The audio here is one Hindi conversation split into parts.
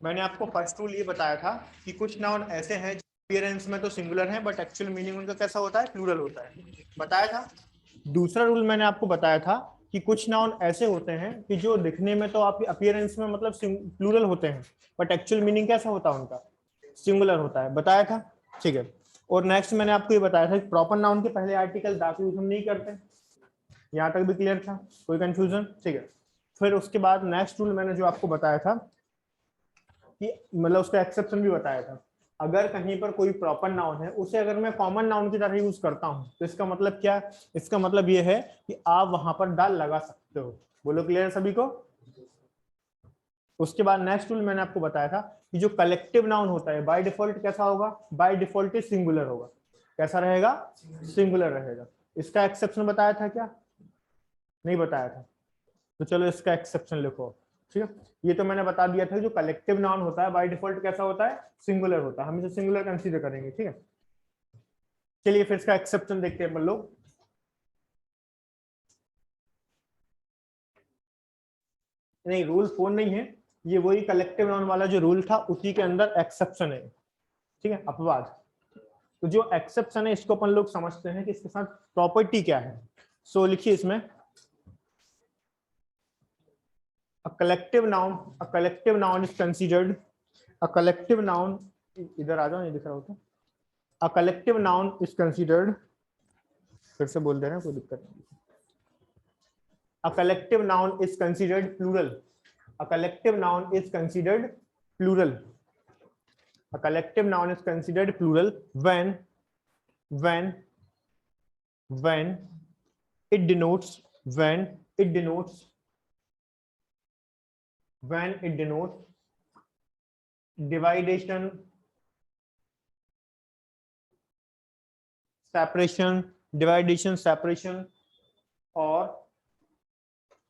मैंने आपको फर्स्ट रूल ये बताया था कि कुछ नाउन ऐसे हैं जो अपीयरेंस में तो सिंगुलर हैं बट एक्चुअल मीनिंग उनका कैसा होता है, प्लूरल होता है, बताया था। दूसरा रूल मैंने आपको बताया था कि कुछ नाउन ऐसे होते हैं कि जो दिखने में तो आप अपीयरेंस में मतलब प्लूरल होते हैं बट एक्चुअल मीनिंग कैसा होता है उनका, सिंगुलर होता है, बताया था। ठीक है, और नेक्स्ट मैंने आपको ये बताया था कि प्रॉपर नाउन के पहले आर्टिकल दा का यूज हम नहीं करते। यहाँ तक भी क्लियर था, कोई कंफ्यूजन? ठीक है, फिर उसके बाद नेक्स्ट रूल मैंने जो आपको बताया था कि मतलब उसका एक्सेप्शन भी बताया था। अगर कहीं पर कोई प्रॉपर नाउन है उसे अगर मैं कॉमन नाउन की तरह यूज करता हूं तो इसका मतलब क्या, इसका मतलब ये है कि आप वहां पर दाल लगा सकते हो। बोलो क्लियर सभी को? उसके बाद नेक्स्ट रूल मैंने आपको बताया था कि जो कलेक्टिव नाउन होता है बाय डिफॉल्ट कैसा होगा, बाय डिफॉल्ट सिंगुलर होगा। कैसा रहेगा? सिंगुलर रहेगा। इसका एक्सेप्शन बताया था क्या? नहीं बताया था? तो चलो इसका एक्सेप्शन लिखो। ठीक है, ये तो मैंने बता दिया था जो कलेक्टिव नाउन होता है बाय डिफॉल्ट कैसा होता है, सिंगुलर होता है, हम इसे सिंगुलर कंसीडर करेंगे। ठीक है, चलिए फिर इसका एक्सेप्शन देखते हैं अपन लोग। नहीं, रूल 4 नहीं है, ये वही कलेक्टिव नाउन वाला जो रूल था उसी के अंदर एक्सेप्शन है। ठीक है, अपवाद। तो जो एक्सेप्शन है इसको अपन लोग समझते हैं कि इसके साथ प्रॉपर्टी क्या है। सो लिखिए इसमें a collective noun, a collective noun is considered, a collective noun, इधर आ जाओ, नहीं दिख रहा होता, a collective noun is considered, फिर से बोल दे रहे हैं कोई दिक्कत नहीं, a collective noun is considered plural, a collective noun is considered plural, a collective noun is considered plural when when it denotes when it denotes when it denotes dividation, separation or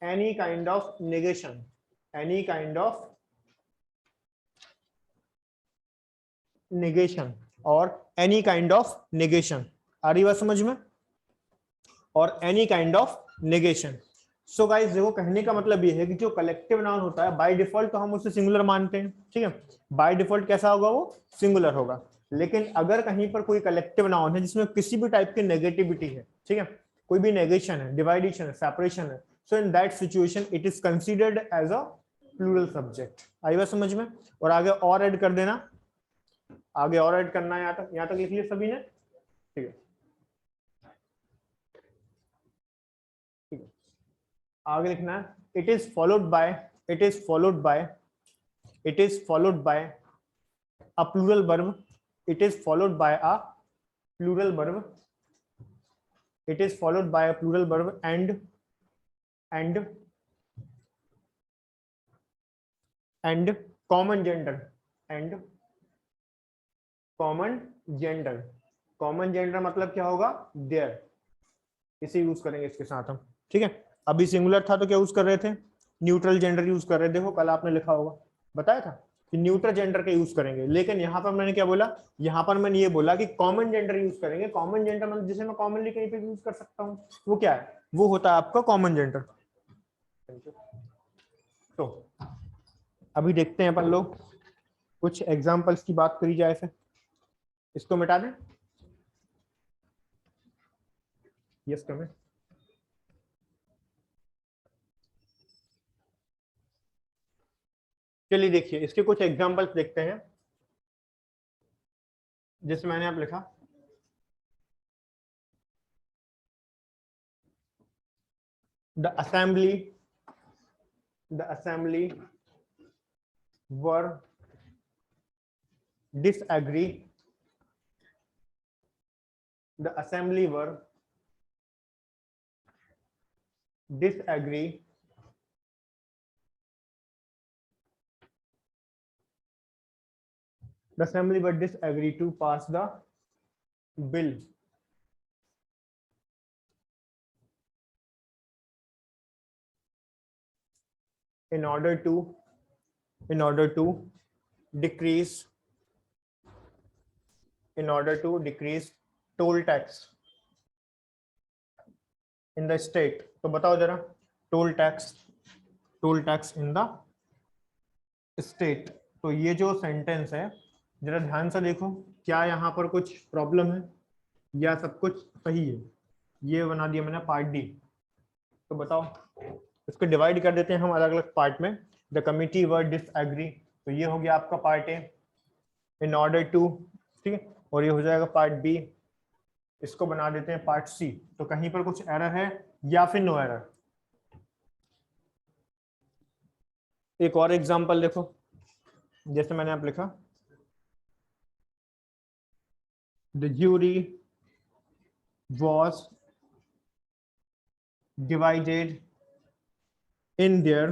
any kind of negation, any kind of negation और any kind of negation। आ रही बात समझ में? और any kind of negation। So guys देखो, कहने का मतलब ये है कि जो कलेक्टिव नाउन होता है बाय डिफॉल्ट तो हम उसे सिंगुलर मानते हैं। ठीक है, बाय डिफॉल्ट कैसा होगा, वो सिंगुलर होगा। लेकिन अगर कहीं पर कोई कलेक्टिव नाउन है जिसमें किसी भी टाइप की नेगेटिविटी है, ठीक है, कोई भी नेगेशन है, डिवाइडेशन है, सेपरेशन है, so in that situation it is considered as a plural subject. आई बात समझ में? और आगे और ऐड कर देना, आगे और ऐड करना है, यहाँ तक लिख लिया सभी ने? ठीक है, ठीक है, आगे लिखना है it is followed by, it is followed by, it is followed by a plural verb, it is followed by a plural verb, it is followed by a plural verb and and common gender and common gender। common gender मतलब क्या होगा, देयर, इसे यूज करेंगे इसके साथ हम। ठीक है, अभी सिंगुलर था तो क्या यूज कर रहे थे, न्यूट्रल जेंडर यूज कर रहे थे। देखो कल आपने लिखा होगा, बताया था कि न्यूट्रल जेंडर का यूज करेंगे, लेकिन यहाँ पर मैंने क्या बोला, यहाँ पर मैंने ये बोला कि कॉमन जेंडर यूज करेंगे। कॉमन जेंडर मतलब जिसे मैं कॉमनली कहीं पे यूज कर सकता हूँ, वो क्या है, वो होता है आपका कॉमन जेंडर। तो अभी देखते हैं अपन लोग, कुछ एग्जाम्पल्स की बात करी जाए। फिर इसको मिटा दें, यस कमेंट। चलिए देखिए इसके कुछ एग्जाम्पल्स देखते हैं, जिसमें मैंने आप लिखा the assembly were disagree, the assembly were disagree the assembly were disagree to pass the bill in order to decrease, in order to decrease toll tax in the state। तो बताओ जरा, toll tax, toll tax in the state. तो ये जो सेंटेंस है जरा ध्यान से देखो, क्या यहाँ पर कुछ प्रॉब्लम है या सब कुछ सही है? ये बना दिया मैंने पार्ट डी। तो बताओ, इसको डिवाइड कर देते हैं हम अलग अलग पार्ट में। द कमिटी वर डिसएग्री, तो ये हो गया आपका part A. In order to, ठीक है, और ये हो जाएगा पार्ट बी। इसको बना देते हैं पार्ट सी। तो कहीं पर कुछ एरर है या फिर नो एरर? एक और एग्जांपल देखो, जैसे मैंने आप लिखा, the jury was divided in their,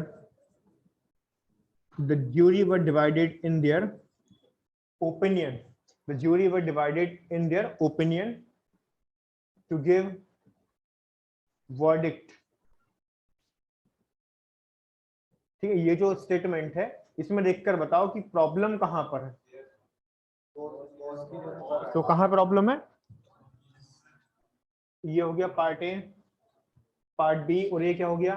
the jury were divided in their opinion, the jury were divided in their opinion to give verdict। ठीक है, ये जो स्टेटमेंट है इसमें देखकर बताओ कि प्रॉब्लम कहां पर है। तो कहां प्रॉब्लम है? ये हो गया पार्ट ए, पार्ट बी, और ये क्या हो गया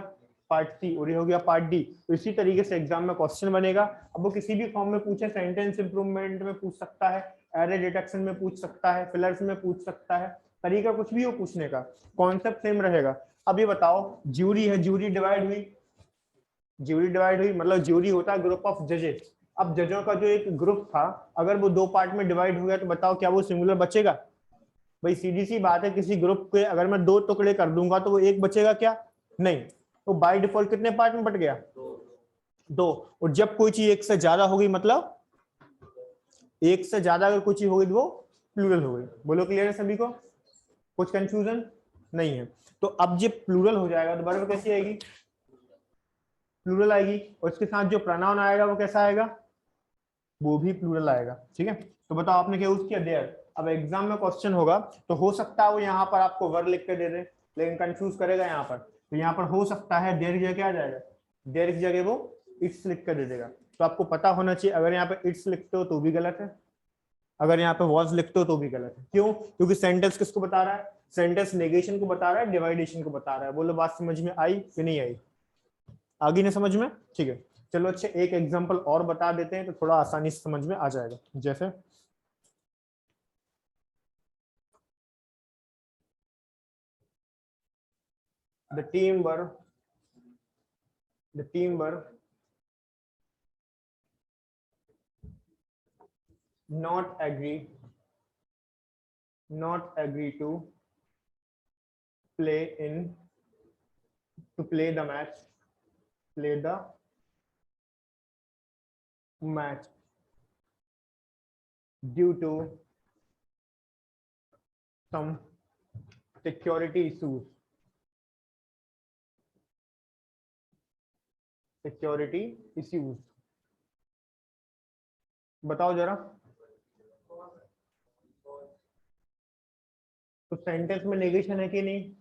पार्ट सी, और ये हो गया पार्ट डी। तो इसी तरीके से एग्जाम में क्वेश्चन बनेगा। अब वो किसी भी फॉर्म में पूछे, सेंटेंस इंप्रूवमेंट में पूछ सकता है, एरर डिटेक्शन में पूछ सकता है, फिलर्स में पूछ सकता है, तरीका कुछ भी हो पूछने का, कॉन्सेप्ट सेम रहेगा। अब ये बताओ, ज्यूरी है, ज्यूरी डिवाइड हुई, ज्यूरी डिवाइड हुई मतलब ज्यूरी होता है ग्रुप ऑफ जजेस। अब जजों का जो एक ग्रुप था, अगर वो दो पार्ट में डिवाइड हो गया तो बताओ क्या वो सिंगुलर बचेगा? भाई सीधी सी बात है, किसी ग्रुप के अगर मैं दो टुकड़े कर दूंगा तो वो एक बचेगा क्या? नहीं। तो बाय डिफॉल्ट कितने पार्ट में बट गया? दो। और जब कोई चीज एक से ज्यादा होगी, मतलब एक से ज्यादा अगर कोई चीज होगी तो वो प्लूरल हो गई। बोलो क्लियर है सभी को? कुछ कंफ्यूजन नहीं है? तो अब जब प्लूरल हो जाएगा तो बराबर कैसी आएगी? प्लूरल आएगी। और इसके साथ जो प्रोनाउन आएगा वो कैसा आएगा? वो भी प्लूरल आएगा। ठीक है, तो बताओ आपने क्या यूज किया? देयर। अब एग्जाम में क्वेश्चन होगा तो हो सकता है वो यहाँ पर आपको वर लिख के दे दे, लेकिन कंफ्यूज करेगा यहाँ पर। तो यहाँ पर हो सकता है देयर की जगह क्या आ जाएगा? देयर की जगह वो इट्स लिख कर दे देगा। तो आपको पता होना चाहिए, अगर यहाँ पे इट्स लिखते हो तो भी गलत है, अगर यहाँ पे वॉज लिखते हो तो भी गलत है। क्यों? क्योंकि सेंटेंस किसको बता रहा है? सेंटेंस नेगेशन को बता रहा है, डिवाइडेशन को बता रहा है। बोलो बात समझ में आई कि नहीं आई? आ गई ना समझ में? ठीक है, चलो अच्छा एक एग्जांपल और बता देते हैं तो थोड़ा आसानी से समझ में आ जाएगा। जैसे the team were not agree to play the match due to some security issues। बताओ जरा। तो सेंटेंस में नेगेशन है कि नहीं?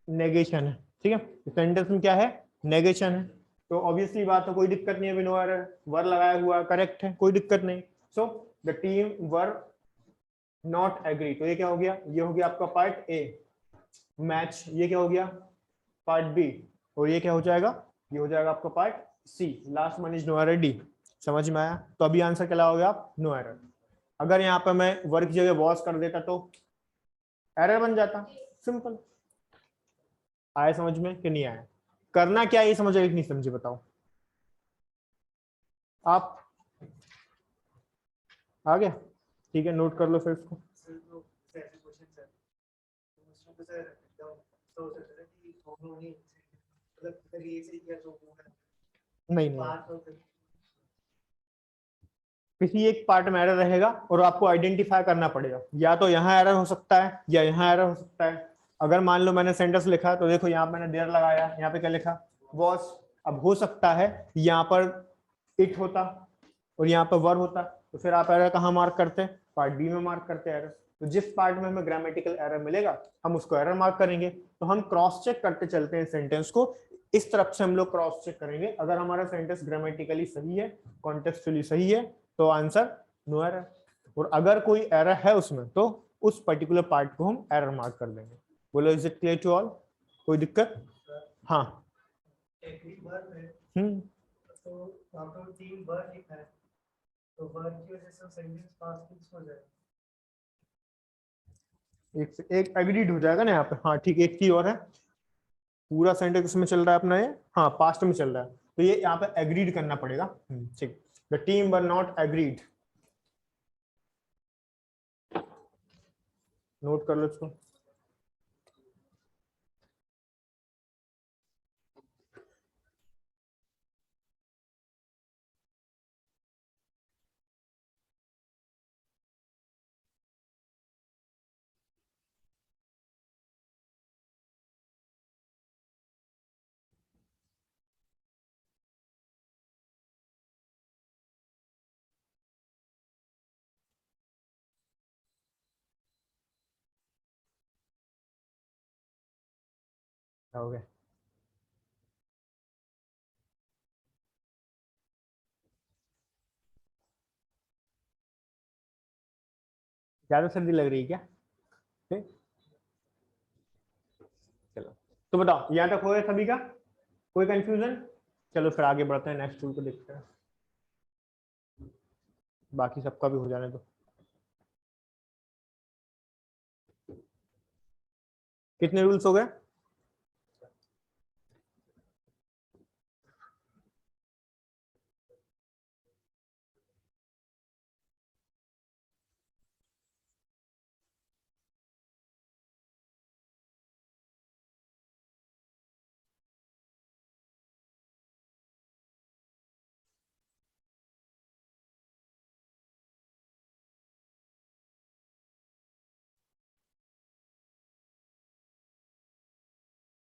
नेगेशन है। ठीक है, सेंटेंस में क्या है? नेगेशन है। तो ऑब्वियसली बात है, कोई दिक्कत नहीं है, नो एरर, वर लगाया हुआ करेक्ट है, कोई दिक्कत नहीं। So the team were not agree, तो ये क्या हो गया? ये हो गया आपका पार्ट ए। मैच, ये क्या हो गया? Part B. और ये क्या हो जाएगा? ये हो जाएगा आपका part C. Last one is no error, D. समझ में आया? तो अभी आंसर क्या हो गया आप? No error. अगर यहाँ पे मैं वर्क जगह वॉश कर देता तो एरर बन जाता। सिंपल। आया समझ में कि नहीं आया? करना क्या ये समझ आए कि नहीं समझे बताओ आप? आ गया? ठीक है, नोट कर लो फिर इसको। नहीं नहीं, किसी एक पार्ट में एरर रहेगा और आपको आइडेंटिफाई करना पड़ेगा, या तो यहाँ एरर हो सकता है या यहाँ एरर हो सकता है। अगर मान लो मैंने सेंटेंस लिखा तो देखो यहाँ मैंने देयर लगाया, यहाँ पे क्या लिखा? वॉस। अब हो सकता है यहाँ पर इट होता और यहाँ पर वर होता, तो फिर आप एरर कहाँ मार्क करते? पार्ट बी में मार्क करते एरर। तो जिस पार्ट में हमें ग्रामेटिकल एरर मिलेगा हम उसको एरर मार्क करेंगे। तो हम क्रॉस चेक करते चलते हैं सेंटेंस को, इस तरफ से हम लोग क्रॉस चेक करेंगे। अगर हमारा सेंटेंस ग्रामेटिकली सही है, कॉन्टेक्सचुअली सही है, तो आंसर नो एरर। और अगर कोई एरर है उसमें तो उस पर्टिकुलर पार्ट को हम एरर मार्क कर देंगे। बोलो is it clear to all? कोई दिक्कत? हाँ। वहाँ पे टीम वर्क लिखा है, तो वर्क की वजह से सेंटेंस पास्ट टेंस हो जाएगा। एक एग्रीड हो जाएगा ना यहाँ पे। हाँ ठीक, एक चीज और है, पूरा सेंटेंस इसमें चल रहा है अपना ये, हाँ पास्ट में चल रहा है, तो ये यहाँ पे एग्रीड करना पड़ेगा। ठीक, the team were not agreed, note कर लो इसको। हो गया, ज्यादा सर्दी लग रही है क्या? ठीक? चलो, तो बताओ यहाँ तक हो गया सभी का, कोई कंफ्यूजन? चलो फिर आगे बढ़ते हैं, नेक्स्ट टूल को देखते हैं, बाकी सबका भी हो जाने दो। कितने रूल्स हो गए?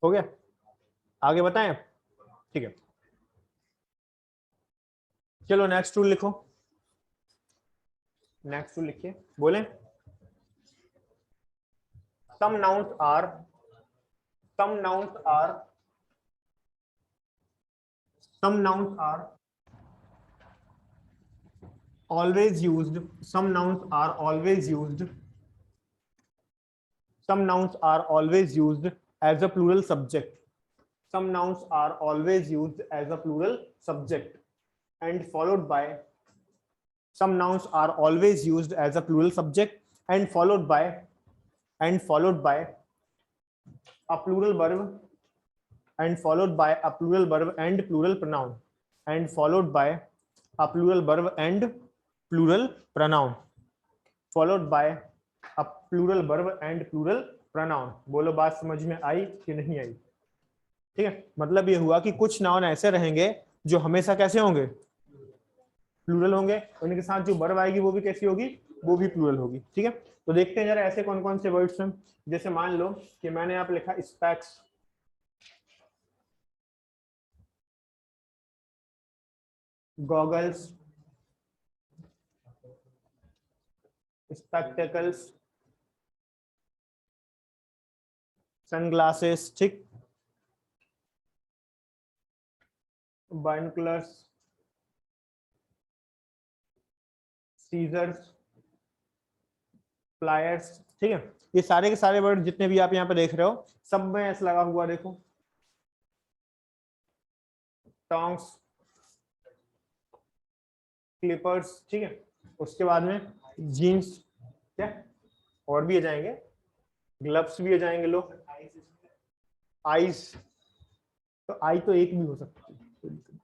हो गया, आगे बताएं? ठीक है, चलो नेक्स्ट टूल लिखो, नेक्स्ट टूल लिखिए, बोले some nouns are some nouns are some nouns are always used, some nouns are always used, some nouns are always used as a plural subject, some nouns are always used as a plural subject and followed by, some nouns are always used as a plural subject and followed by a plural verb and followed by a plural verb and plural pronoun and followed by a plural verb and plural pronoun followed by a plural verb and plural pronoun। बोलो बात समझ में आई कि नहीं आई? ठीक है, मतलब ये हुआ कि कुछ नाउन ऐसे रहेंगे जो हमेशा कैसे होंगे, प्लूरल होंगे, उनके साथ जो वर्ब आएगी वो भी कैसी होगी, वो भी प्लूरल होगी। ठीक है, तो देखते हैं जरा ऐसे कौन कौन से वर्ड्स हैं। जैसे मान लो कि मैंने यहाँ पे लिखा स्पेक्स, गॉगल्स, स्पेक्टेकल्स, सनग्लासेस, ठीक, बाइनोकुलर्स, सीजर्स, प्लायर्स। ठीक है, ये सारे के सारे वर्ड जितने भी आप यहाँ पे देख रहे हो सब में ऐसा लगा हुआ, देखो टोंग्स, क्लिपर्स। ठीक है, उसके बाद में जीन्स, क्या और भी आ जाएंगे, ग्लव्स भी आ जाएंगे लोग, आईज, तो आई तो एक भी हो सकती है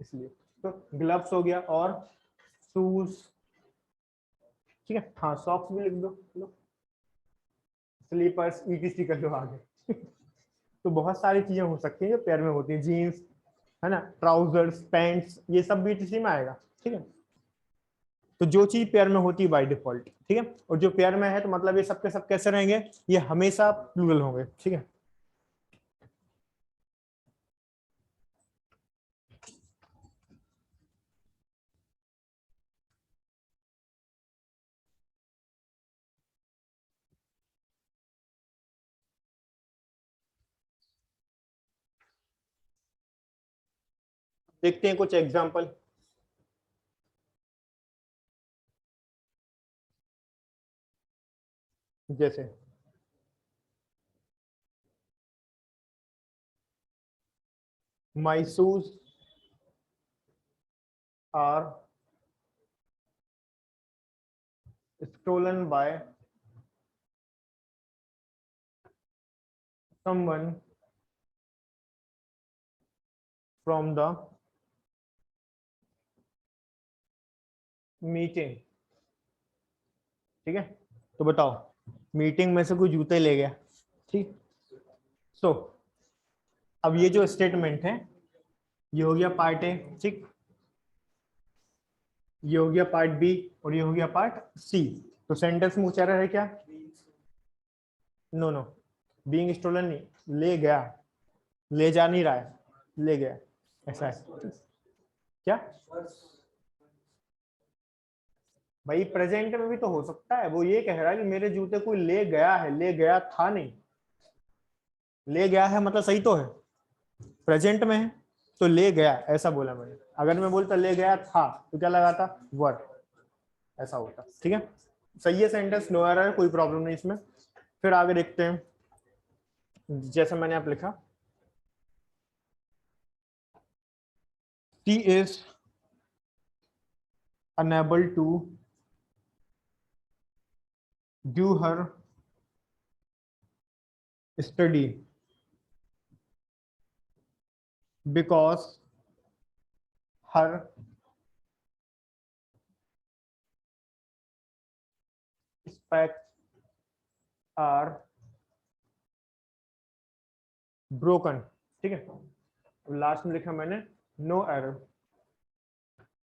इसलिए, तो ग्लव्स हो गया, और शूज, ठीक है, हाँ सॉक्स भी लिख दो, लो स्लीपर्स, ईटीसी कर लो आगे। तो बहुत सारी चीजें हो सकती हैं जो पैर में होती हैं, जीन्स है ना, ट्राउजर्स, पैंट्स, ये सब भी ईटीसी में आएगा। ठीक है, तो जो चीज पेयर में होती है बाय डिफॉल्ट, ठीक है, और जो पेयर में है तो मतलब ये सब के सब कैसे रहेंगे, ये हमेशा प्लूरल होंगे। ठीक है, देखते हैं कुछ एग्जांपल। जैसे my shoes are stolen by someone from the meeting. ठीक है, तो बताओ मीटिंग में से कोई जूते ले गया। ठीक, सो अब ये जो स्टेटमेंट है ये हो गया पार्ट ए। ठीक, ये हो गया पार्ट बी और ये हो गया पार्ट सी। तो सेंटेंस में उच्चारण है क्या? नो नो, बीइंग स्टोलन नहीं, ले गया, ले जा नहीं रहा है, ले गया, ऐसा है क्या भाई? प्रेजेंट में भी तो हो सकता है, वो ये कह रहा है कि मेरे जूते कोई ले गया है, ले गया था नहीं। ले गया है मतलब सही तो है, प्रेजेंट में है तो ले गया, ऐसा बोला मैंने। अगर मैं बोलता ले गया था तो क्या लगाता? वर, ऐसा होता। ठीक है, सही है सेंटेंस, नो एरर, कोई प्रॉब्लम नहीं इसमें। फिर आगे देखते हैं, जैसे मैंने आप लिखा, she is unable to do her study because her specs are broken। ठीक है, लास्ट में लिखा मैंने नो एरर,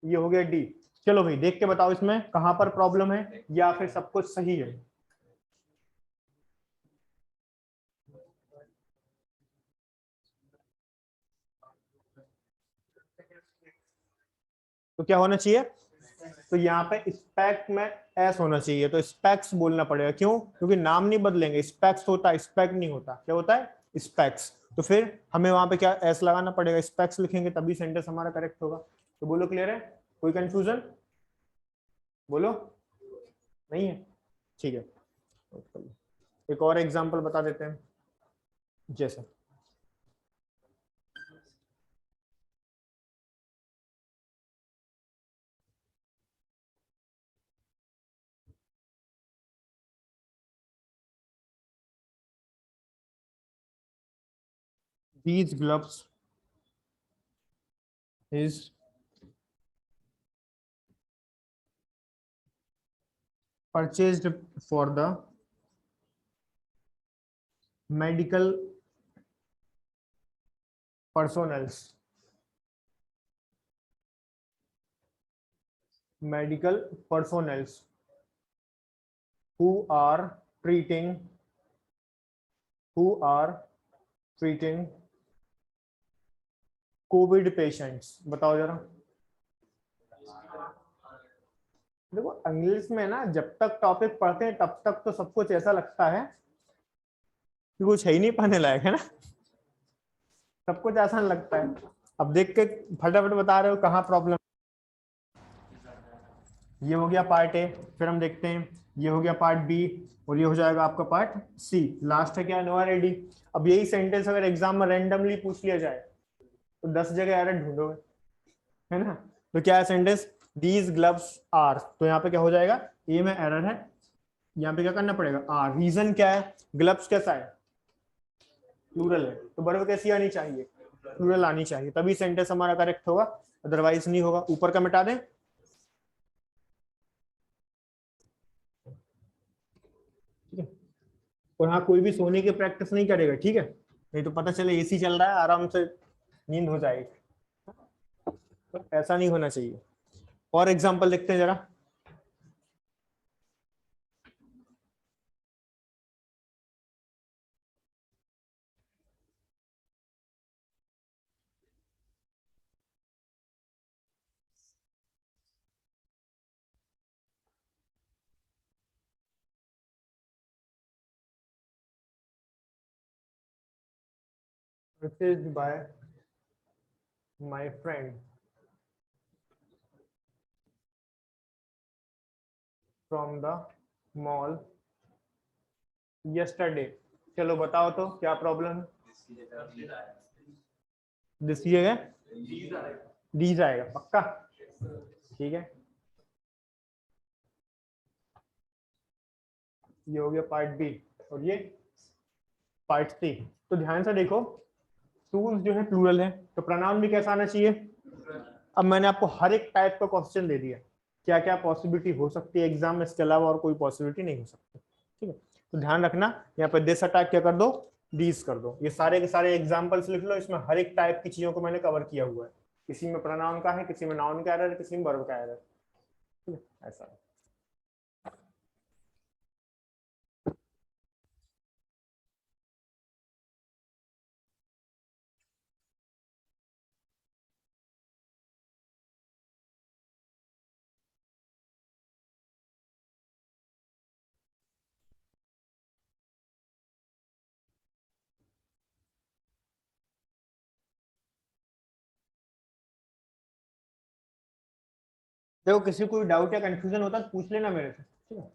ये हो गया डी। चलो भाई देख के बताओ इसमें कहां पर प्रॉब्लम है या फिर सब कुछ सही है। तो क्या होना चाहिए? तो यहाँ पे स्पेक में एस होना चाहिए, तो स्पेक्स बोलना पड़ेगा। क्यों? क्योंकि नाम नहीं बदलेंगे, स्पेक्स होता है, स्पेक नहीं होता। क्या होता है? स्पेक्स। तो फिर हमें वहां पे क्या एस लगाना पड़ेगा, स्पेक्स लिखेंगे तभी सेंटेंस हमारा करेक्ट होगा। तो बोलो क्लियर है? कोई कंफ्यूजन? बोलो, नहीं है? ठीक है, एक और एग्जांपल बता देते हैं। जैसे these gloves is purchased for the medical personnels, medical personnels who are treating Covid patients. बताओ जरा। देखो इंग्लिश में ना जब तक टॉपिक पढ़ते हैं तब तक तो सब कुछ ऐसा लगता है कि कुछ है ही नहीं पढ़ने लायक, है ना? सब कुछ आसान लगता है। अब देख के फटाफट बता रहे हो कहाँ प्रॉब्लम। ये हो गया पार्ट ए, फिर हम देखते हैं ये हो गया पार्ट बी और ये हो जाएगा आपका पार्ट सी। लास्ट है क्या? No ready. अब यही सेंटेंस अगर एग्जाम में रैंडमली पूछ लिया जाए तो 10 जगह एरर ढूंढोगे, है ना? तो क्या है सेंटेंस? दीज ग्लव्स आर, तो यहाँ पे क्या हो जाएगा? ए में एरर है, यहाँ पे क्या करना पड़ेगा? आर। रीजन क्या है? ग्लव्स कैसा है? प्लूरल है, तो वर्ब कैसी आनी चाहिए? प्लूरल आनी चाहिए, तभी सेंटेंस हमारा करेक्ट होगा, अदरवाइज नहीं होगा। ऊपर का मिटा दें। ठीक है, और हाँ कोई भी सोने की प्रैक्टिस नहीं करेगा, ठीक है? नहीं तो पता चले एसी चल रहा है आराम से नींद हो जाएगी, तो ऐसा नहीं होना चाहिए। और एग्जांपल देखते हैं जरा। Purchased by my friend from the mall yesterday। चलो बताओ तो क्या प्रॉब्लम है? दिस जगह डीज आएगा पक्का? ठीक है, ये हो गया पार्ट बी और ये पार्ट सी। तो ध्यान से देखो, टूल्स जो है प्लूरल है, तो प्रोनाउन भी कैसा आना चाहिए। अब मैंने आपको हर एक टाइप का क्वेश्चन दे दिया, क्या क्या पॉसिबिलिटी हो सकती है एग्जाम में, इसके अलावा और कोई पॉसिबिलिटी नहीं हो सकती। ठीक है, तो ध्यान रखना, यहाँ पे दिस अटैक क्या कर दो, दीज कर दो। ये सारे के सारे एग्जाम्पल्स लिख लो, इसमें हर एक टाइप की चीजों को मैंने कवर किया हुआ है। किसी में प्रोनाउन का है, किसी में नाउन का एरर है, किसी में वर्ब का एरर। ठीक है, ऐसा है। देखो किसी को डाउट या कंफ्यूजन होता है तो पूछ लेना मेरे से, ठीक है।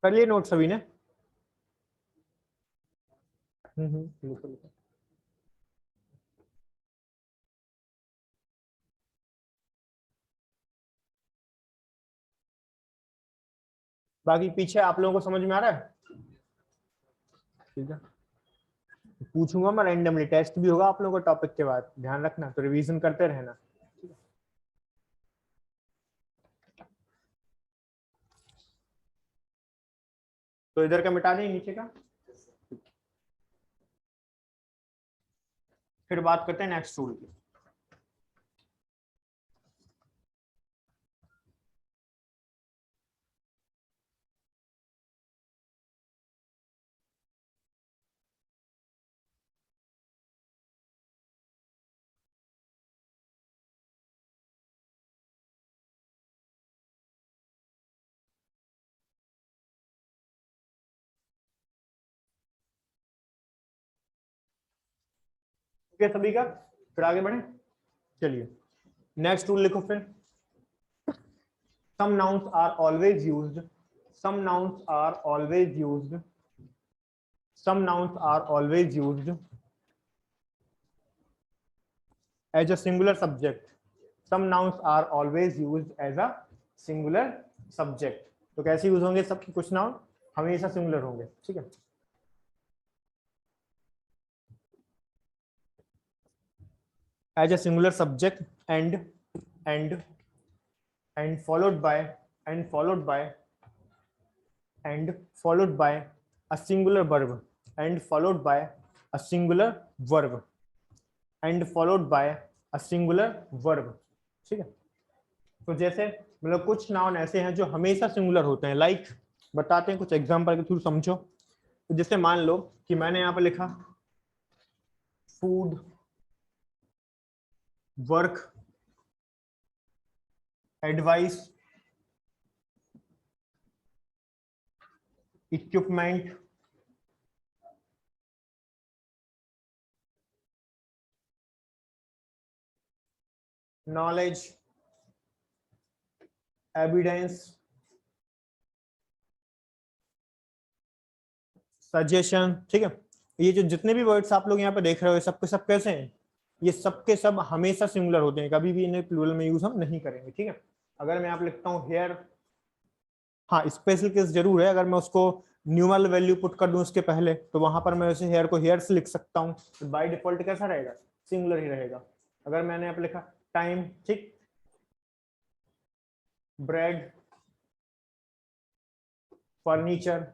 कर लिए नोट सभी ने। बिल्कुल बिल्कुल। बाकी पीछे आप लोगों को समझ में आ रहा है, ठीक है। पूछूंगा मैं रैंडमली, टेस्ट भी होगा आप लोगों को टॉपिक के बाद, ध्यान रखना, तो रिवीजन करते रहना। तो इधर का मिटा दें नीचे का, फिर बात करते हैं नेक्स्ट रूल की। ठीक है सभी का, फिर आगे बढ़े। चलिए नेक्स्ट रूल लिखो फिर। some nouns are always used some nouns are always used some nouns are always used as a singular subject some nouns are always used as a singular subject। तो कैसे यूज होंगे सब कुछ नाउन, हमेशा सिंगुलर होंगे, ठीक है। as a singular subject and and and followed by and followed by and followed by a singular verb and followed by a singular verb and followed by a singular verb। ठीक है, तो जैसे मतलब कुछ नाउन ऐसे हैं जो हमेशा सिंगुलर होते हैं, लाइक बताते हैं कुछ एग्जांपल के थ्रू समझो। तो जैसे मान लो कि मैंने यहाँ पे लिखा food, work, advice, equipment, knowledge, evidence, suggestion. ठीक है, ये जो जितने भी वर्ड्स आप लोग यहाँ पे देख रहे हो, ये सब के सब कैसे हैं, ये सब के सब हमेशा सिंगुलर होते हैं, कभी भी इन्हें प्लूरल में यूज हम नहीं करेंगे। ठीक है, अगर मैं यहाँ पे लिखता हूँ हेयर, हाँ स्पेशल केस जरूर है, अगर मैं उसको न्यूमरल वैल्यू पुट कर दूं उसके पहले, तो वहां पर मैं वैसे हेयर को हेयर्स लिख सकता हूँ, तो बाय डिफॉल्ट कैसा रहेगा, सिंगुलर ही रहेगा। अगर मैंने यहाँ पे लिखा टाइम, ठीक, ब्रेड, फर्नीचर,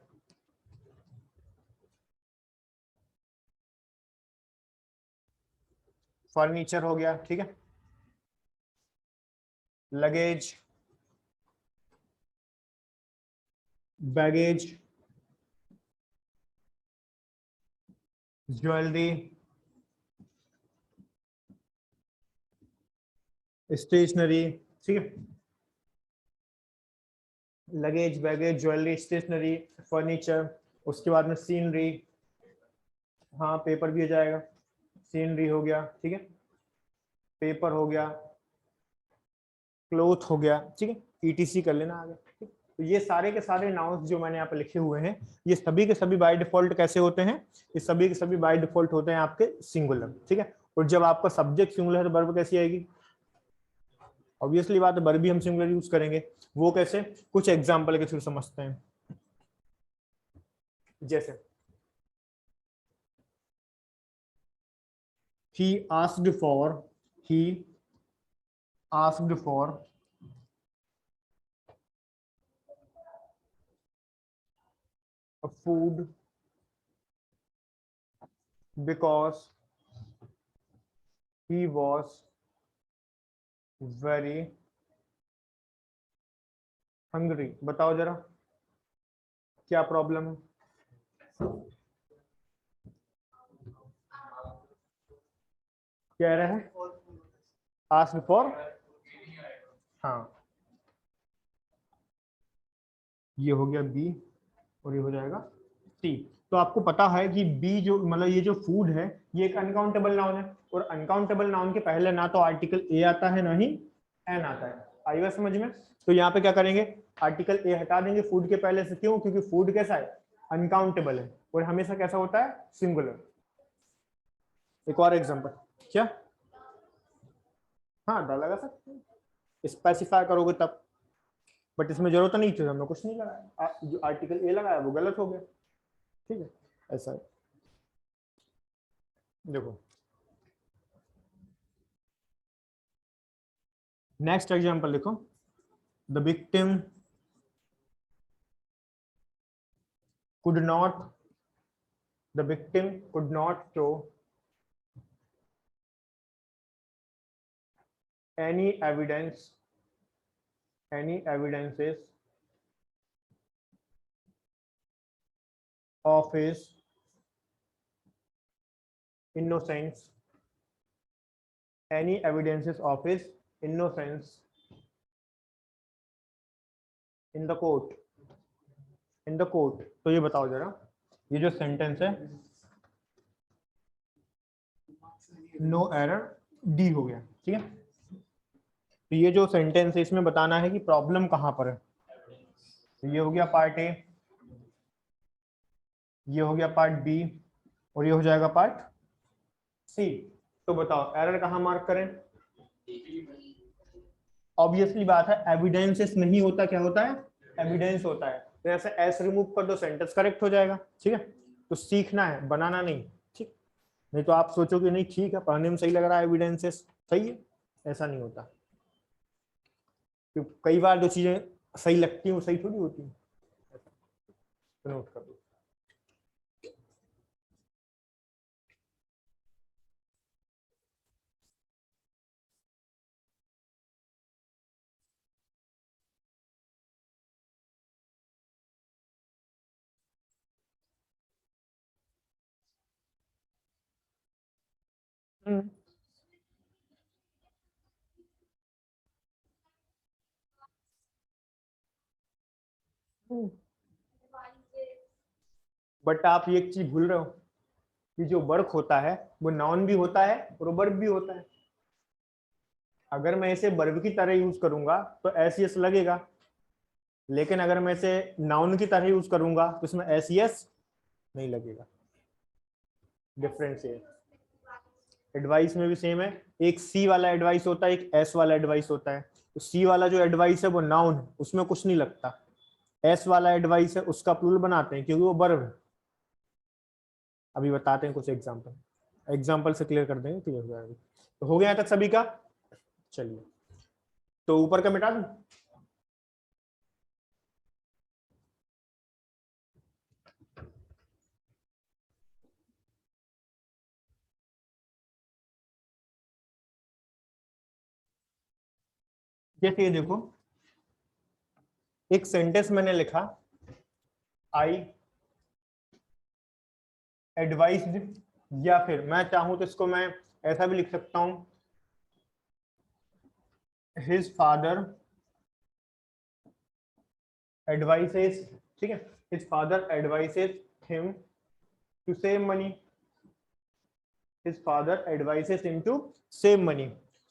फर्नीचर हो गया, ठीक है। लगेज, बैगेज, ज्वेलरी, स्टेशनरी, ठीक है, luggage, baggage, jewellery, stationery, furniture, उसके बाद में सीनरी, हाँ पेपर भी हो जाएगा, सीनरी हो गया, ठीक है, पेपर हो गया, क्लोथ हो गया, ठीक है, ईटीसी कर लेना आगे, ठीक? तो ये सारे के सारे नाउन्स जो मैंने यहाँ पे लिखे हुए हैं, ये सभी के सभी बाय डिफॉल्ट कैसे होते हैं, ये सभी के सभी बाय डिफॉल्ट होते हैं आपके सिंगुलर, ठीक है। और जब आपका सब्जेक्ट सिंगुलर है तो वर्ब कैसी आएगी, ऑब्वियसली बात है वर्ब भी हम सिंगुलर यूज करेंगे। वो कैसे, कुछ एग्जांपल के थ्रू समझते हैं। जैसे he asked for, he asked for a food because he was very hungry। बताओ जरा क्या प्रॉब्लम है, कह रहे हैं asked for, हाँ ये हो गया बी और ये हो जाएगा सी। तो आपको पता है कि बी जो मतलब ये जो फूड है ये एक अनकाउंटेबल नाउन है, और अनकाउंटेबल नाउन के पहले ना तो आर्टिकल ए आता है ना ही एन आता है। आई बात समझ में। तो यहाँ पे क्या करेंगे, आर्टिकल ए हटा देंगे फूड के पहले से, क्यों, क्योंकि फूड कैसा है, अनकाउंटेबल है और हमेशा कैसा होता है, सिंगुलर। एक और एग्जांपल, क्या, हाँ डाला लगा सकते हैं, स्पेसिफाई करोगे तब, बट इसमें जरूरत नहीं थी, हमने कुछ नहीं लगाया, जो आर्टिकल ए लगाया वो गलत हो गया, ठीक है, ऐसा है। देखो नेक्स्ट एग्जांपल देखो, the victim could not, the victim could not show any evidence, any evidences of his innocence, any evidences of his innocence in the court, in the court। तो ये बताओ जरा, ये जो सेंटेंस है, नो एरर, डी हो गया, ठीक है। तो ये जो सेंटेंस है इसमें बताना है कि प्रॉब्लम कहां पर है। तो ये हो गया पार्ट ए, ये हो गया पार्ट बी, और ये हो जाएगा पार्ट सी। तो बताओ एरर कहां मार्क करें। ऑब्वियसली बात है एविडेंसेस नहीं होता, क्या होता है, एविडेंस होता है। तो ऐसे एस रिमूव कर दो, सेंटेंस करेक्ट हो जाएगा, ठीक है। तो सीखना है, बनाना नहीं, ठीक। नहीं तो आप सोचोगे नहीं ठीक है पढ़ने में सही लग रहा है, एविडेंसेस सही है, ऐसा नहीं होता। क्योंकि कई बार जो चीजें सही लगती हैं वो सही थोड़ी होती है। तो नोट कर दो। बट आप ये एक चीज भूल रहे हो कि जो वर्क होता है वो नाउन भी होता है और वर्ब भी होता है। अगर मैं इसे वर्ब की तरह यूज करूंगा तो एस यस लगेगा, लेकिन अगर मैं इसे नाउन की तरह यूज करूंगा तो इसमें एस यस नहीं लगेगा। डिफरेंस है। एडवाइस में भी सेम है, एक सी वाला एडवाइस होता है, एक एस वाला एडवाइस होता है। तो सी वाला जो एडवाइस है वो नाउन है, उसमें कुछ नहीं लगता। एस वाला एडवाइस है उसका प्लूरल बनाते हैं क्योंकि वो वर्ब है। अभी बताते हैं कुछ एग्जांपल, एग्जांपल से क्लियर कर देंगे, क्लियर हो जाएगा। तो हो गया तक सभी का, चलिए तो ऊपर का मिटा दूं। जैसे ये देखो, एक सेंटेंस मैंने लिखा, आई एडवाइज्ड, या फिर मैं चाहूं तो इसको मैं ऐसा भी लिख सकता हूं, हिज फादर एडवाइसेस, ठीक है, his father advises him to save money, his father advises him to save money.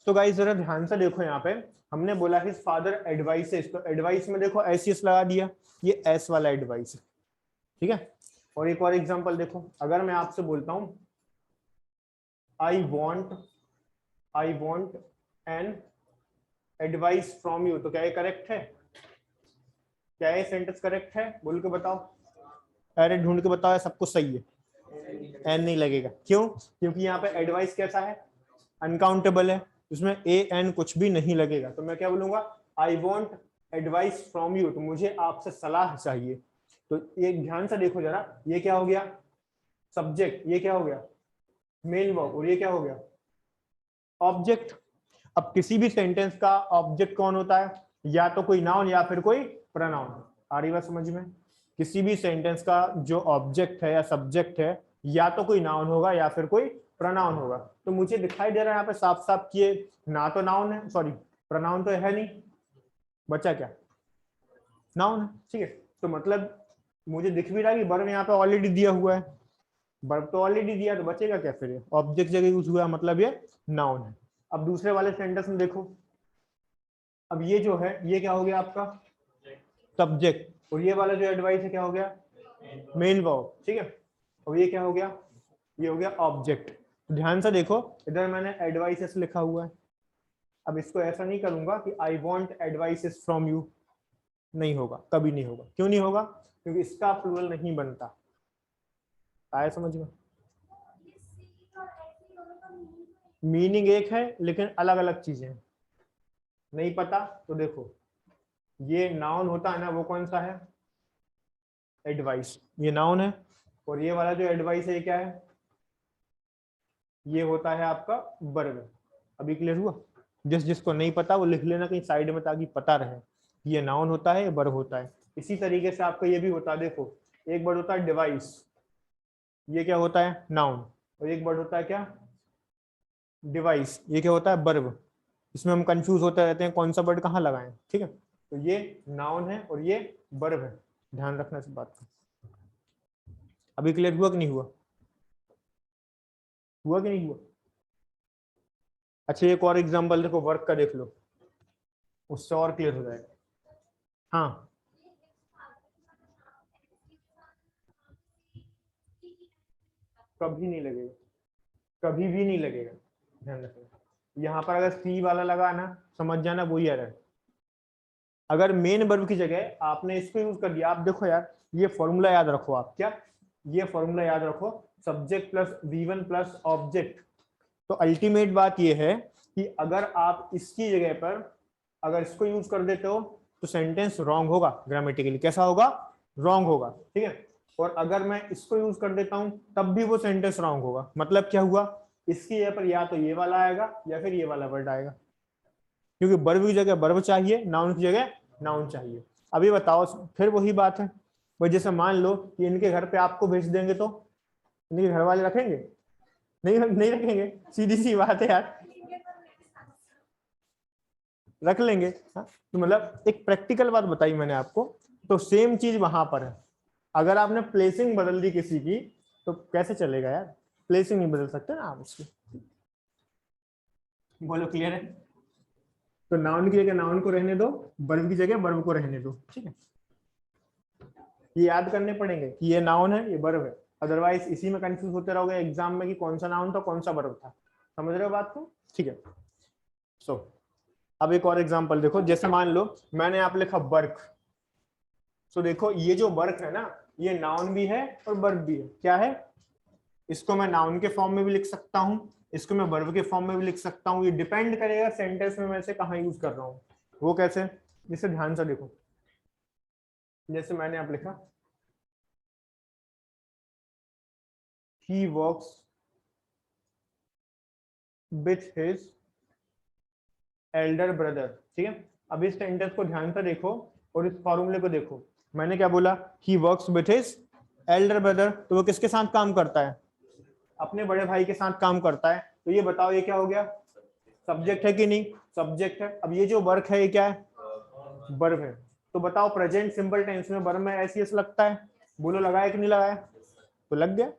तो गाइस जरा ध्यान से देखो, यहाँ पे हमने बोला हिज फादर एडवाइसेस, तो एडवाइस में देखो एस लगा दिया, ये एस वाला एडवाइस है, ठीक है। और एक और एग्जांपल देखो, अगर मैं आपसे बोलता हूं I want an advice from you, तो क्या ये करेक्ट है? क्या ये सेंटेंस करेक्ट है? बोल के बताओ, अरे ढूंढ के बताओ, सब कुछ सही है, एन नहीं लगेगा। क्यों? क्योंकि यहाँ पे एडवाइस कैसा है? अनकाउंटेबल है, उसमें ए एन कुछ भी नहीं लगेगा। तो मैं क्या बोलूंगा? I want advice from you, तो मुझे आपसे सलाह चाहिए। तो ये ध्यान से देखो जरा, ये क्या हो गया? सब्जेक्ट। ये क्या हो गया? Main verb. और ये क्या हो गया? ऑब्जेक्ट। अब किसी भी सेंटेंस का ऑब्जेक्ट कौन होता है? या तो कोई नाउन या फिर कोई प्रोनाउन। आ रही बात समझ में? किसी भी सेंटेंस का जो ऑब्जेक्ट है या सब्जेक्ट है, या तो कोई नाउन होगा या फिर कोई प्रोनाउन होगा। तो मुझे दिखाई दे रहा है यहाँ पे साफ साफ कि ये ना तो नाउन है, सॉरी प्रोनाउन तो है नहीं, बचा क्या? नाउन है, ठीक है। तो मतलब मुझे दिख भी रहा है कि वर्ब यहाँ पे ऑलरेडी दिया हुआ है, वर्ब तो ऑलरेडी दिया, तो बचेगा क्या फिर? ऑब्जेक्ट जगह यूज हुआ, मतलब ये नाउन है। अब दूसरे वाले सेंटेंस में देखो, अब ये जो है ये क्या हो गया आपका? सब्जेक्ट। और ये वाला जो एडवाइस है क्या हो गया? मेन वर्ब, ठीक है। और ये क्या हो गया? ये हो गया ऑब्जेक्ट। ध्यान से देखो, इधर मैंने एडवाइसेस लिखा हुआ है। अब इसको ऐसा नहीं करूंगा कि I want advices from you, नहीं होगा, कभी नहीं होगा। क्यों नहीं होगा? क्योंकि इसका प्लूरल नहीं बनता। आया समझ में? मीनिंग एक है लेकिन अलग अलग चीजें हैं। नहीं पता तो देखो, ये नाउन होता है ना, वो कौन सा है? एडवाइस, ये नाउन है। और ये वाला जो एडवाइस है ये क्या है? ये होता है आपका वर्ब। अभी क्लियर हुआ? जिसको नहीं पता वो लिख लेना कहीं साइड में, ताकि पता रहे ये नाउन होता है, ये वर्ब होता है। इसी तरीके से आपका ये भी होता है, देखो एक वर्ड होता है डिवाइस, ये क्या होता है? नाउन। और एक वर्ड होता है क्या? डिवाइस, ये क्या होता है? वर्ब। इसमें हम कंफ्यूज होते रहते हैं कौन सा वर्ड कहाँ लगाएं, ठीक है। तो ये नाउन है और ये वर्ब है, ध्यान रखना इस बात का। अभी क्लियर हुआ कि नहीं हुआ? हुआ कि नहीं हुआ? अच्छा एक और एग्जांपल देखो, वर्क का देख लो, उससे और क्लियर हो जाएगा। हाँ, कभी नहीं लगेगा, कभी भी नहीं लगेगा, ध्यान रखना। यहाँ पर अगर सी वाला लगा ना, समझ जाना वही एरर है। अगर मेन वर्ब की जगह आपने इसको यूज कर दिया, आप देखो यार, ये फॉर्मूला याद रखो आप, क्या? ये फॉर्मूला याद रखो, subject plus V1 plus object. तो अल्टीमेट बात ये है कि अगर आप इसकी जगह पर अगर इसको यूज कर देते हो तो सेंटेंस रॉन्ग होगा, ग्रामेटिकली कैसा होगा? रॉन्ग होगा, ठीक है। और अगर मैं इसको यूज कर देता हूं तब भी वो सेंटेंस रॉन्ग होगा। मतलब क्या हुआ? इसकी जगह पर या तो ये वाला आएगा या फिर ये वाला वर्ड आएगा, क्योंकि वर्ब की जगह वर्ब चाहिए, नाउन की जगह नाउन चाहिए। अभी बताओ, फिर वही बात है भाई, जैसे मान लो कि इनके घर पे आपको भेज देंगे तो इनके घर वाले रखेंगे? नहीं, नहीं रखेंगे, सीधी सी बात है यार, रख लेंगे। हाँ? तो मतलब एक प्रैक्टिकल बात बताई मैंने आपको, तो सेम चीज वहां पर है। अगर आपने प्लेसिंग बदल दी किसी की तो कैसे चलेगा यार? प्लेसिंग नहीं बदल सकते ना आप उसकी। बोलो क्लियर है? तो नाउन की जगह नाउन को रहने दो, वर्ब की जगह वर्ब को रहने दो, ठीक है। ये याद करने पड़ेंगे कि ये नाउन है, ये वर्ब है, अदरवाइज इसी में कंफ्यूज होते रहोगे एग्जाम में कि कौन सा नाउन था कौन सा वर्ब था। समझ रहे हो बात को? ठीक है। सो अब एक और एग्जांपल देखो, जैसे मान लो मैंने आप लिखा वर्क। सो देखो ये जो वर्क है ना, ये नाउन भी है और वर्ब भी है। क्या है? इसको मैं नाउन के फॉर्म में भी लिख सकता हूं, इसको मैं वर्ब के फॉर्म में भी लिख सकता हूं। ये डिपेंड करेगा सेंटेंस में मैं से कहाँ यूज कर रहा हूं। वो कैसे? जिसे ध्यान से देखो, जैसे मैंने आप लिखा he works with his Elder brother, ठीक है। अब इस सेंटेंस को ध्यान से देखो और इस फॉर्मूले को देखो। मैंने क्या बोला, he works with his Elder brother, तो वो किसके साथ काम करता है, अपने बड़े भाई के साथ काम करता है। तो ये बताओ ये क्या हो गया, सब्जेक्ट है कि नहीं, सब्जेक्ट है। अब ये जो वर्क है ये क्या है, वर्ब है। तो बताओ प्रेजेंट सिंपल टेंस में वर्ब में एस एस लगता है, बोलो लगाया कि नहीं लगाया, तो लग गया।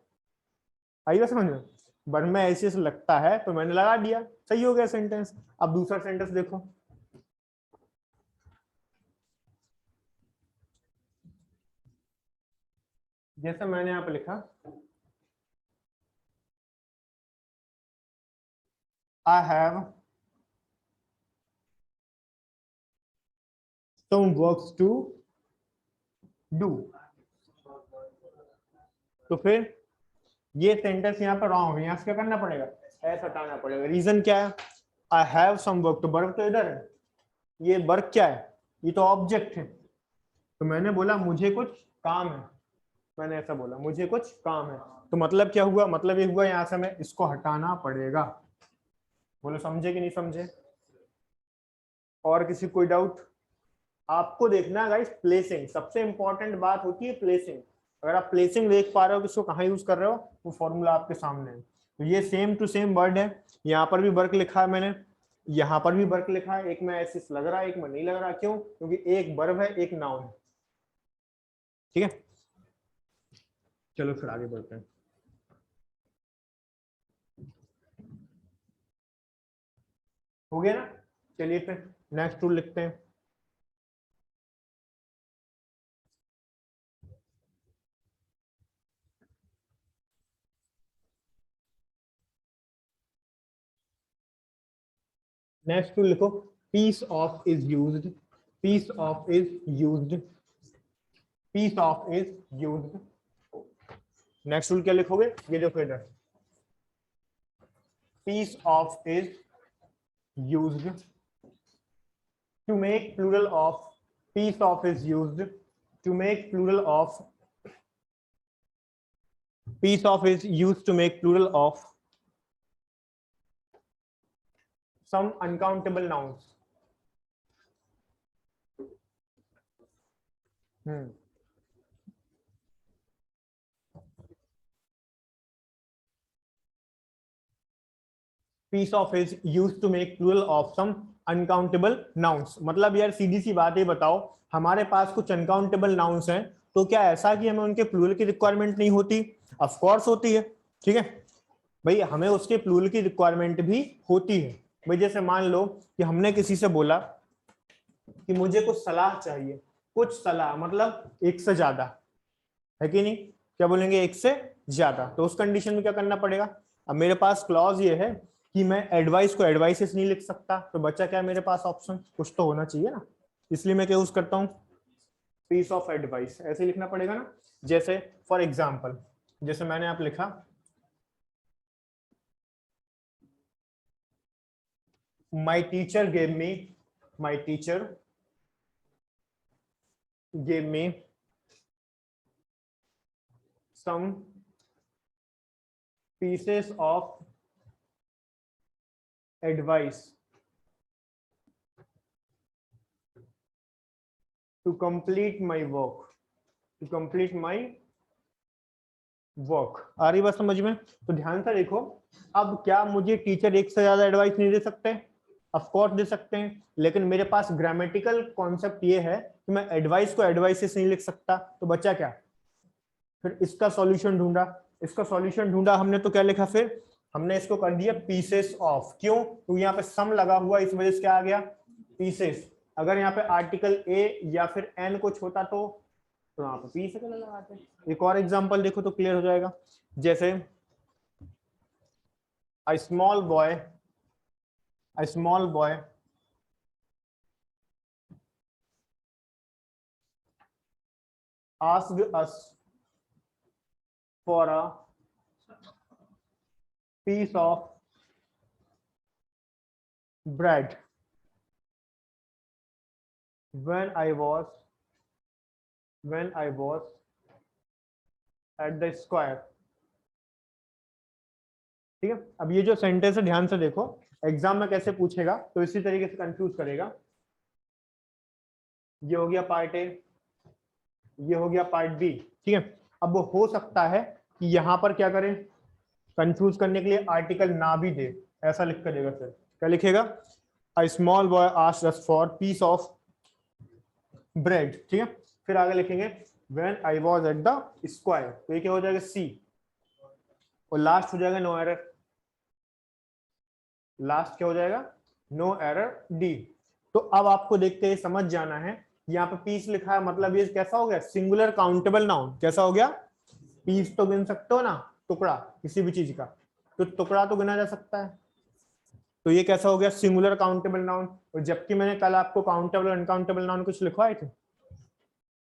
आइए समझ में, वर्ब में एस एस लगता है तो मैंने लगा दिया, सही हो गया सेंटेंस। अब दूसरा सेंटेंस देखो, जैसे मैंने यहाँ पे लिखा, I have some works to do, तो फिर ये सेंटेंस यहाँ पर रॉन्ग है, यहाँ से क्या करना पड़ेगा, ऐसा हटाना पड़ेगा। रीजन क्या है, आई हैव सम वर्क, तो वर्क तो इधर है, ये वर्क क्या है, ये तो ऑब्जेक्ट है। तो मैंने बोला मुझे कुछ काम है, मैंने ऐसा बोला मुझे कुछ काम है, तो मतलब क्या हुआ, मतलब ये हुआ यहाँ से हमें इसको हटाना पड़ेगा। बोलो समझे कि नहीं समझे, और किसी कोई डाउट। आपको देखना है गाइस प्लेसिंग, सबसे इंपॉर्टेंट बात होती है प्लेसिंग। अगर आप प्लेसिंग देख पा रहे हो कि इसको कहाँ यूज कर रहे हो, वो फॉर्मूला आपके सामने है। तो ये सेम टू सेम वर्ड है, यहाँ पर भी वर्क लिखा है मैंने, यहाँ पर भी वर्क लिखा है, एक में ऐसे लग रहा है एक में नहीं लग रहा, क्यों, क्योंकि एक वर्ब है एक नाउन है। ठीक है, चलो फिर आगे बढ़ते हैं। हो गया ना, चलिए फिर नेक्स्ट रूल लिखते हैं। नेक्स्ट रूल लिखो, piece of is used, piece of is used, piece of is used. Next rule क्या लिखोगे, ये देखो इधर, piece of is used to make plural of, piece of is used to make plural of, piece of is used to make plural of some uncountable nouns. Piece of is used to make plural of some uncountable nouns। मतलब यार सीधी सी बात है, बताओ हमारे पास कुछ अनकाउंटेबल नाउन्स हैं, तो क्या ऐसा कि हमें उनके प्लूरल की रिक्वायरमेंट नहीं होती, ऑफ कोर्स होती है। ठीक है भाई, हमें उसके प्लूरल की रिक्वायरमेंट भी होती है। भाई जैसे मान लो कि हमने किसी से बोला कि मुझे कुछ सलाह चाहिए, कुछ सलाह मतलब एक से ज्यादा, है कि नहीं, क्या बोलेंगे एक से ज्यादा, तो उस कंडीशन में क्या करना पड़ेगा। अब मेरे पास क्लॉज ये है कि मैं एडवाइस को एडवाइसेस नहीं लिख सकता, तो बच्चा क्या है मेरे पास ऑप्शन, कुछ तो होना चाहिए ना, इसलिए मैं क्या यूज करता हूँ, पीस ऑफ एडवाइस, ऐसे लिखना पड़ेगा ना। जैसे फॉर एग्जाम्पल, जैसे मैंने आप लिखा, my teacher gave me, my teacher gave me some pieces of advice to complete my work, to complete my work। आ रही बात समझ में, तो ध्यान से देखो, अब क्या मुझे टीचर एक से ज्यादा एडवाइस नहीं दे सकते, ऑफ कोर्स दे सकते हैं, लेकिन मेरे पास ग्रामेटिकल कॉन्सेप्ट ये है कि मैं एडवाइस को एडवाइसेस नहीं लिख सकता, तो बच्चा क्या, फिर इसका सॉल्यूशन ढूंढा, इसका सॉल्यूशन ढूंढा हमने, तो क्या लिखा, फिर हमने इसको कर दिया पीसेस ऑफ, क्यों, तो यहाँ पे सम लगा हुआ, इस वजह से क्या आ गया, पीसेस। अगर यहाँ पे आर्टिकल ए या फिर एन कुछ होता तो यहाँ पे पी से लगाते। एक और एग्जांपल देखो तो क्लियर हो जाएगा, जैसे a small boy, a small boy asked us for a piece of bread when I was at the square। ठीक है, अब ये जो सेंटेंस है ध्यान से देखो, एग्जाम में कैसे पूछेगा, तो इसी तरीके से कंफ्यूज करेगा। ये हो गया पार्ट ए, ये हो गया पार्ट बी, ठीक है। अब वो हो सकता है कि यहाँ पर क्या करें, कंफ्यूज करने के लिए आर्टिकल ना भी दे, ऐसा लिख कर देगा। फिर क्या लिखेगा, a small boy asked us for piece of bread, ठीक है। फिर आगे लिखेंगे when I was at the square, तो ये क्या हो जाएगा सी, और लास्ट हो जाएगा नो एरर, लास्ट क्या हो जाएगा, नो एरर डी। तो अब आपको देखते हैं समझ जाना है, यहाँ पे पीस लिखा है मतलब ये कैसा हो गया, सिंगुलर काउंटेबल नाउन। कैसा हो गया, पीस तो गिन सकते हो ना, टुकड़ा किसी भी चीज का, तो टुकड़ा तो गिना जा सकता है। तो ये कैसा हो गया, सिंगुलर काउंटेबल नाउन। और जबकि मैंने कल आपको काउंटेबल और अनकाउंटेबल नाउन कुछ लिखवाए थे,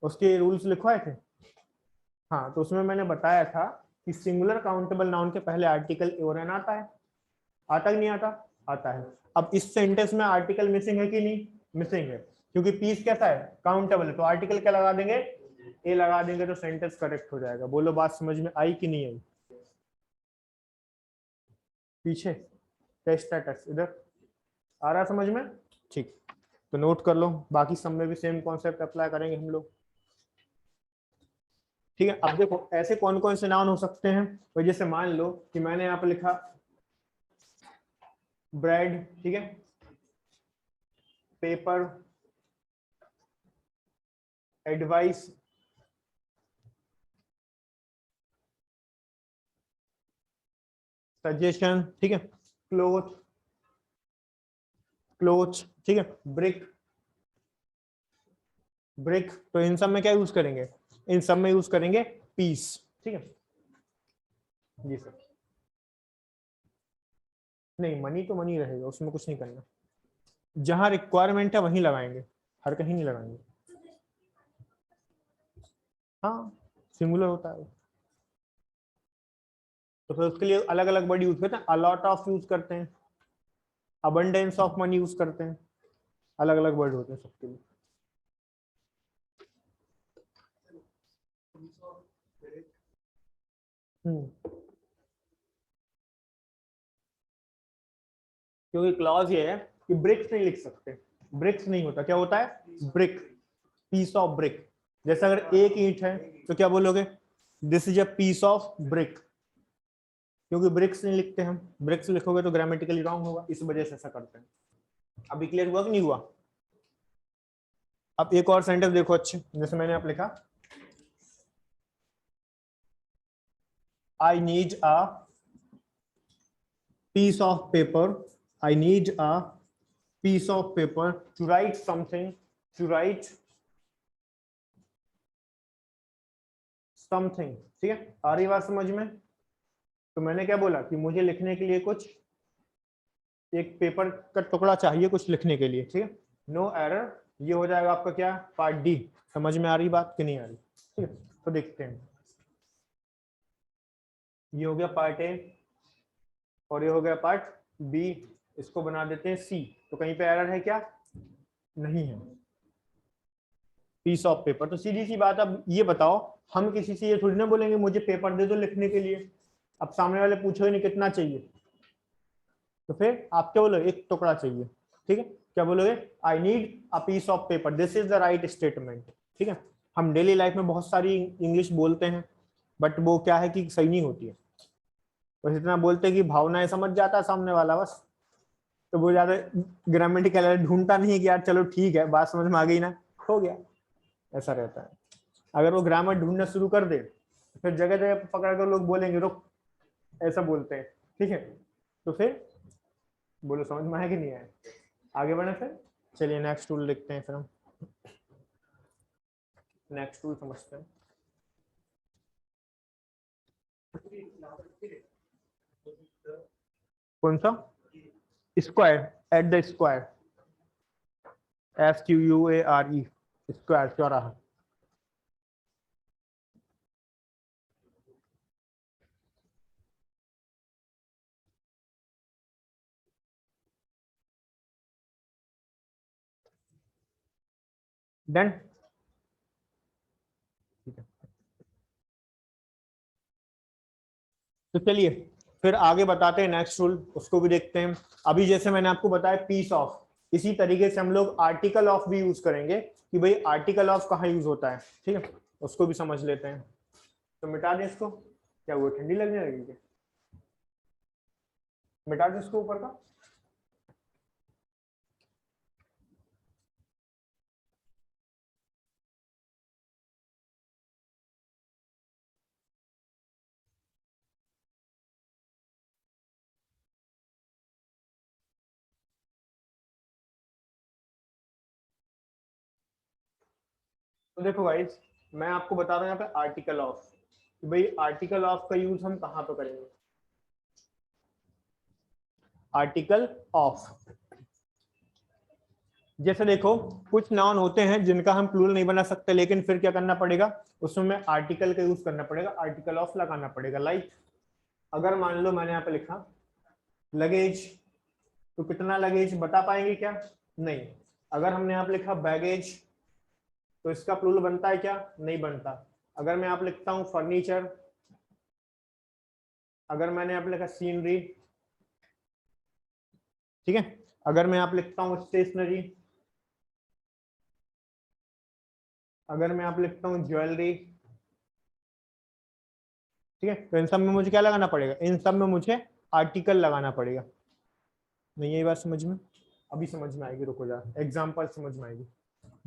उसके रूल्स लिखवाए थे। हाँ, तो उसमें मैंने बताया था कि सिंगुलर काउंटेबल नाउन के पहले आर्टिकल एन आता है, आता कि नहीं आता, आता है। अब इस सेंटेंस में आर्टिकल मिसिंग है कि नहीं, मिसिंग है, क्योंकि पीस कैसा है, काउंटेबल है, तो आर्टिकल क्या लगा देंगे, ए लगा देंगे, तो सेंटेंस करेक्ट हो जाएगा। बोलो बात समझ में आई कि नहीं आई, पीछे टेस्ट स्टेटस इधर आ रहा समझ में, ठीक। तो नोट कर लो, बाकी सब में भी सेम कॉन्सेप्ट अप्लाई करेंगे हम लोग, ठीक है। अब देखो ऐसे कौन कौन से नाउन हो सकते हैं, तो जैसे मान लो कि मैंने यहाँ पे लिखा ब्रेड, ठीक है, पेपर, एडवाइस, सजेशन, ठीक है, क्लोथ, क्लोथ, ठीक है, ब्रिक, ब्रिक, तो इन सब में क्या यूज करेंगे, इन सब में यूज करेंगे पीस, ठीक है जी सर। नहीं, मनी तो मनी रहेगा, उसमें कुछ नहीं करना, जहां रिक्वायरमेंट है वहीं लगाएंगे, हर कहीं नहीं लगाएंगे। हाँ, सिंगुलर होता है, तो फिर उसके लिए अलग अलग वर्ड यूज करते हैं, अलॉट ऑफ यूज करते हैं, अबंडेंस ऑफ मनी यूज करते हैं, अलग अलग वर्ड होते हैं सबके लिए। क्योंकि क्लॉज ये है कि ब्रिक्स नहीं लिख सकते, ब्रिक्स नहीं होता, क्या होता है, ब्रिक, पीस ऑफ ब्रिक। जैसे अगर एक ईंट है तो क्या बोलोगे, this is a piece of brick, क्योंकि ब्रिक्स नहीं लिखते हम, ब्रिक्स लिखोगे तो ग्रामेटिकली रॉन्ग होगा, इस वजह से ऐसा करते हैं। अभी क्लियर हुआ कि नहीं हुआ। अब एक और सेंटेंस देखो अच्छे, जैसे मैंने आप लिखा आई need a piece of paper, I need a piece of paper to write something, to write something, ठीक है, आ रही बात समझ में। तो मैंने क्या बोला कि मुझे लिखने के लिए कुछ एक पेपर का टुकड़ा चाहिए कुछ लिखने के लिए, ठीक है, नो एरर, ये हो जाएगा आपका क्या, पार्ट डी। समझ में आ रही बात कि नहीं आ रही, ठीक है। तो देखते हैं, ये हो गया पार्ट ए और ये हो गया पार्ट बी, इसको बना देते हैं सी। तो कहीं पे एरर है क्या, नहीं है, पीस ऑफ पेपर। तो सीधी सी बात, अब ये बताओ, हम किसी से ये थोड़ी ना बोलेंगे मुझे पेपर दे दो लिखने के लिए, अब सामने वाले पूछोगे नहीं कितना चाहिए, तो फिर आप क्या बोलोगे, एक टुकड़ा चाहिए, ठीक है, क्या बोलोगे, I need a piece of paper, this is the right statement, ठीक है। हम डेली लाइफ में बहुत सारी इंग्लिश बोलते हैं, बट वो क्या है कि सही नहीं होती है, बस इतना बोलते हैं कि भावनाएं समझ जाता है सामने वाला बस, तो वो ज्यादा ग्रामेटिकल ढूंढता नहीं है कि यार चलो ठीक है बात समझ में आ गई ना, हो गया, ऐसा रहता है। अगर वो ग्रामर ढूंढना शुरू कर दे फिर जगह जगह पकड़ कर लोग बोलेंगे रुक, ऐसा बोलते हैं, ठीक है। तो फिर बोलो समझ में आया कि नहीं आया, आगे बढ़े फिर। चलिए नेक्स्ट टूल लिखते हैं, फिर हम नेक्स्ट टूल समझते हैं। कौन सा, square, at the square, SQUARE, square, चौराहा। डन, ठीक है। तो चलिए फिर आगे बताते हैं नेक्स्ट रूल, उसको भी देखते हैं। अभी जैसे मैंने आपको बताया पीस ऑफ, इसी तरीके से हम लोग आर्टिकल ऑफ भी यूज करेंगे। कि भाई आर्टिकल ऑफ कहाँ यूज होता है, ठीक है, उसको भी समझ लेते हैं। तो मिटा दें इसको, क्या वो ठंडी लगने लगेगी, मिटा दें इसको ऊपर का। तो देखो गाइस, मैं आपको बता रहा हूँ यहाँ पे आर्टिकल ऑफ, कि भाई आर्टिकल ऑफ का यूज हम कहाँ पे करेंगे। आर्टिकल ऑफ, जैसे देखो कुछ नाउन होते हैं जिनका हम प्लूरल नहीं बना सकते, लेकिन फिर क्या करना पड़ेगा, उसमें आर्टिकल का यूज करना पड़ेगा, आर्टिकल ऑफ लगाना पड़ेगा। लाइक अगर मान लो मैंने यहाँ पे लिखा लगेज, तो कितना लगेज बता पाएंगे क्या, नहीं। अगर हमने यहाँ पे लिखा बैगेज, तो इसका प्लूरल बनता है क्या, नहीं बनता। अगर मैं यहाँ पे लिखता हूँ फर्नीचर, अगर मैंने यहाँ पे लिखा सीनरी, ठीक है, अगर मैं यहाँ पे लिखता हूँ स्टेशनरी, अगर मैं यहाँ पे लिखता हूँ ज्वेलरी, ठीक है, तो इन सब में मुझे क्या लगाना पड़ेगा, इन सब में मुझे आर्टिकल लगाना पड़ेगा। नहीं यही बात समझ में, अभी समझ में आएगी, रुको जा, एग्जाम्पल समझ में आएगी।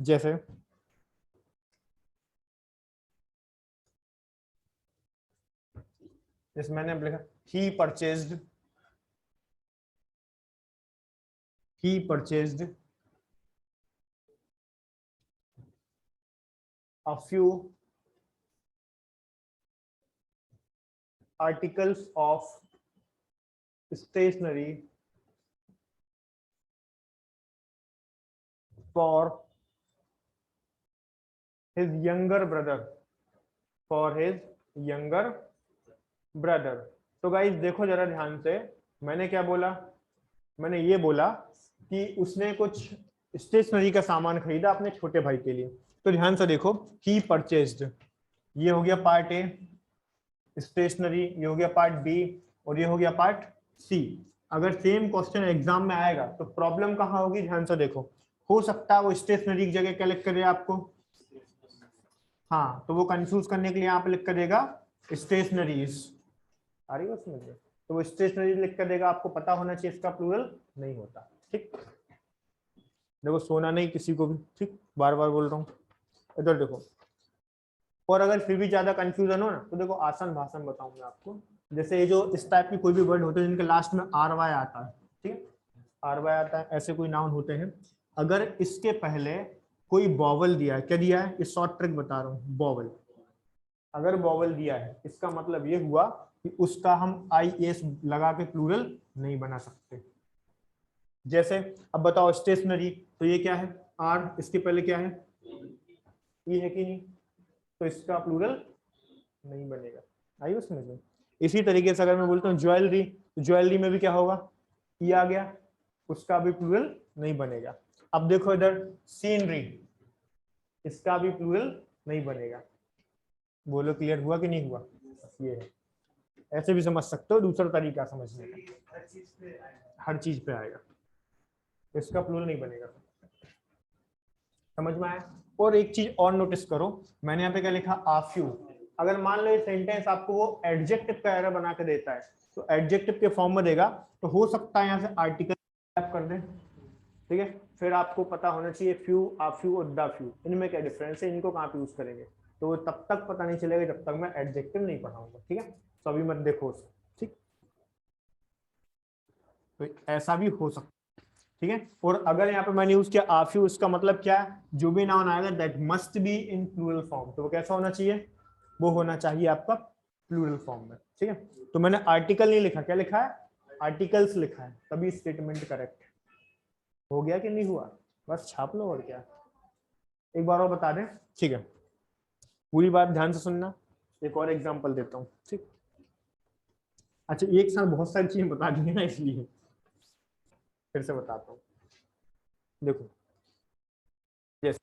जैसे इस मैंने लिखा ही purchased a few articles of stationery for his younger brother, for his younger brother। तो गाइस देखो जरा ध्यान से, मैंने क्या बोला, मैंने ये बोला कि उसने कुछ स्टेशनरी का सामान खरीदा अपने छोटे भाई के लिए। तो ध्यान से देखो, ही परचेज्ड, ये हो गया पार्ट ए स्टेशनरी, ये हो गया पार्ट बी, और ये हो गया पार्ट सी। अगर सेम क्वेश्चन एग्जाम में आएगा तो प्रॉब्लम कहाँ होगी, ध्यान से देखो, हो सकता है वो स्टेशनरी की जगह क्या लिख कर दे आपको, हाँ, तो वो कंफ्यूज करने के लिए यहाँ पे लिख कर देगा स्टेशनरीज, आ रही है समझ में, तो वो स्टेशनरी लिख कर देगा, आपको पता होना चाहिए इसका प्लूरल नहीं होता। ठीक, देखो सोना नहीं किसी को भी, ठीक, बार बार बोल रहा हूँ। इधर देखो, और अगर फिर भी ज्यादा कंफ्यूजन हो ना, तो देखो आसान भाषा में बताऊं मैं आपको। जैसे ये जो इस टाइप की कोई भी वर्ड होते हैं जिनके लास्ट में आर वाई आता है, ठीक है, आर वाई आता है, ऐसे कोई नाउन होते हैं, अगर इसके पहले कोई बॉवल दिया है, क्या दिया है, इस शॉर्ट ट्रिक बता रहा हूँ, बॉवल, अगर बॉवल दिया है इसका मतलब ये हुआ कि उसका हम आई एस लगा के प्लूरल नहीं बना सकते। जैसे अब बताओ स्टेशनरी, तो ये क्या है, आर, इसके पहले क्या है, ये है कि नहीं, तो इसका प्लूरल नहीं बनेगा। आई समझ में। इसी तरीके से अगर मैं बोलता हूँ ज्वेलरी, तो ज्वेलरी में भी क्या होगा, ये आ गया, उसका भी प्लूरल नहीं बनेगा। अब देखो इधर सीनरी, इसका भी प्लूरल नहीं बनेगा। बोलो क्लियर हुआ कि नहीं हुआ, ये है। ऐसे भी समझ सकते हो, दूसरा तरीका समझने का, हर चीज पे आएगा, इसका प्लूरल नहीं बनेगा। समझ में आया। और एक चीज और नोटिस करो, मैंने यहाँ पे क्या लिखा, आफ्यू। अगर मान लो ये सेंटेंस आपको वो एडजेक्टिव का एरर बना के देता है, तो एडजेक्टिव के फॉर्म में देगा, तो हो सकता है यहाँ से आर्टिकल कर दे, ठीक है। फिर आपको पता होना चाहिए फ्यू, आफ्यू और द फ्यू, इनमें क्या डिफरेंस है, इनको कहाँ पे यूज करेंगे, तो वो तब तक पता नहीं चलेगा जब तक मैं एडजेक्टिव नहीं पढ़ाऊंगा, ठीक है। तो अभी मत देखो उसको, ठीक, तो ऐसा भी हो सकता, ठीक है। और अगर यहाँ पे मैंने यूज किया आफ्यू, उसका मतलब क्या है, जो भी नाउन आएगा that must be in plural form, तो वो कैसा होना चाहिए, वो होना चाहिए आपका प्लूरल फॉर्म में, ठीक है। तो मैंने आर्टिकल नहीं लिखा, क्या लिखा है, आर्टिकल्स लिखा है, तभी स्टेटमेंट करेक्ट हो गया कि नहीं हुआ, बस छाप लो और क्या। एक बार और बता दें, ठीक है, पूरी बात ध्यान से सुनना, एक और एग्जांपल देता हूँ, ठीक। अच्छा एक साथ बहुत सारी चीजें बता दी है ना, इसलिए फिर से बताता हूँ। देखो जैसे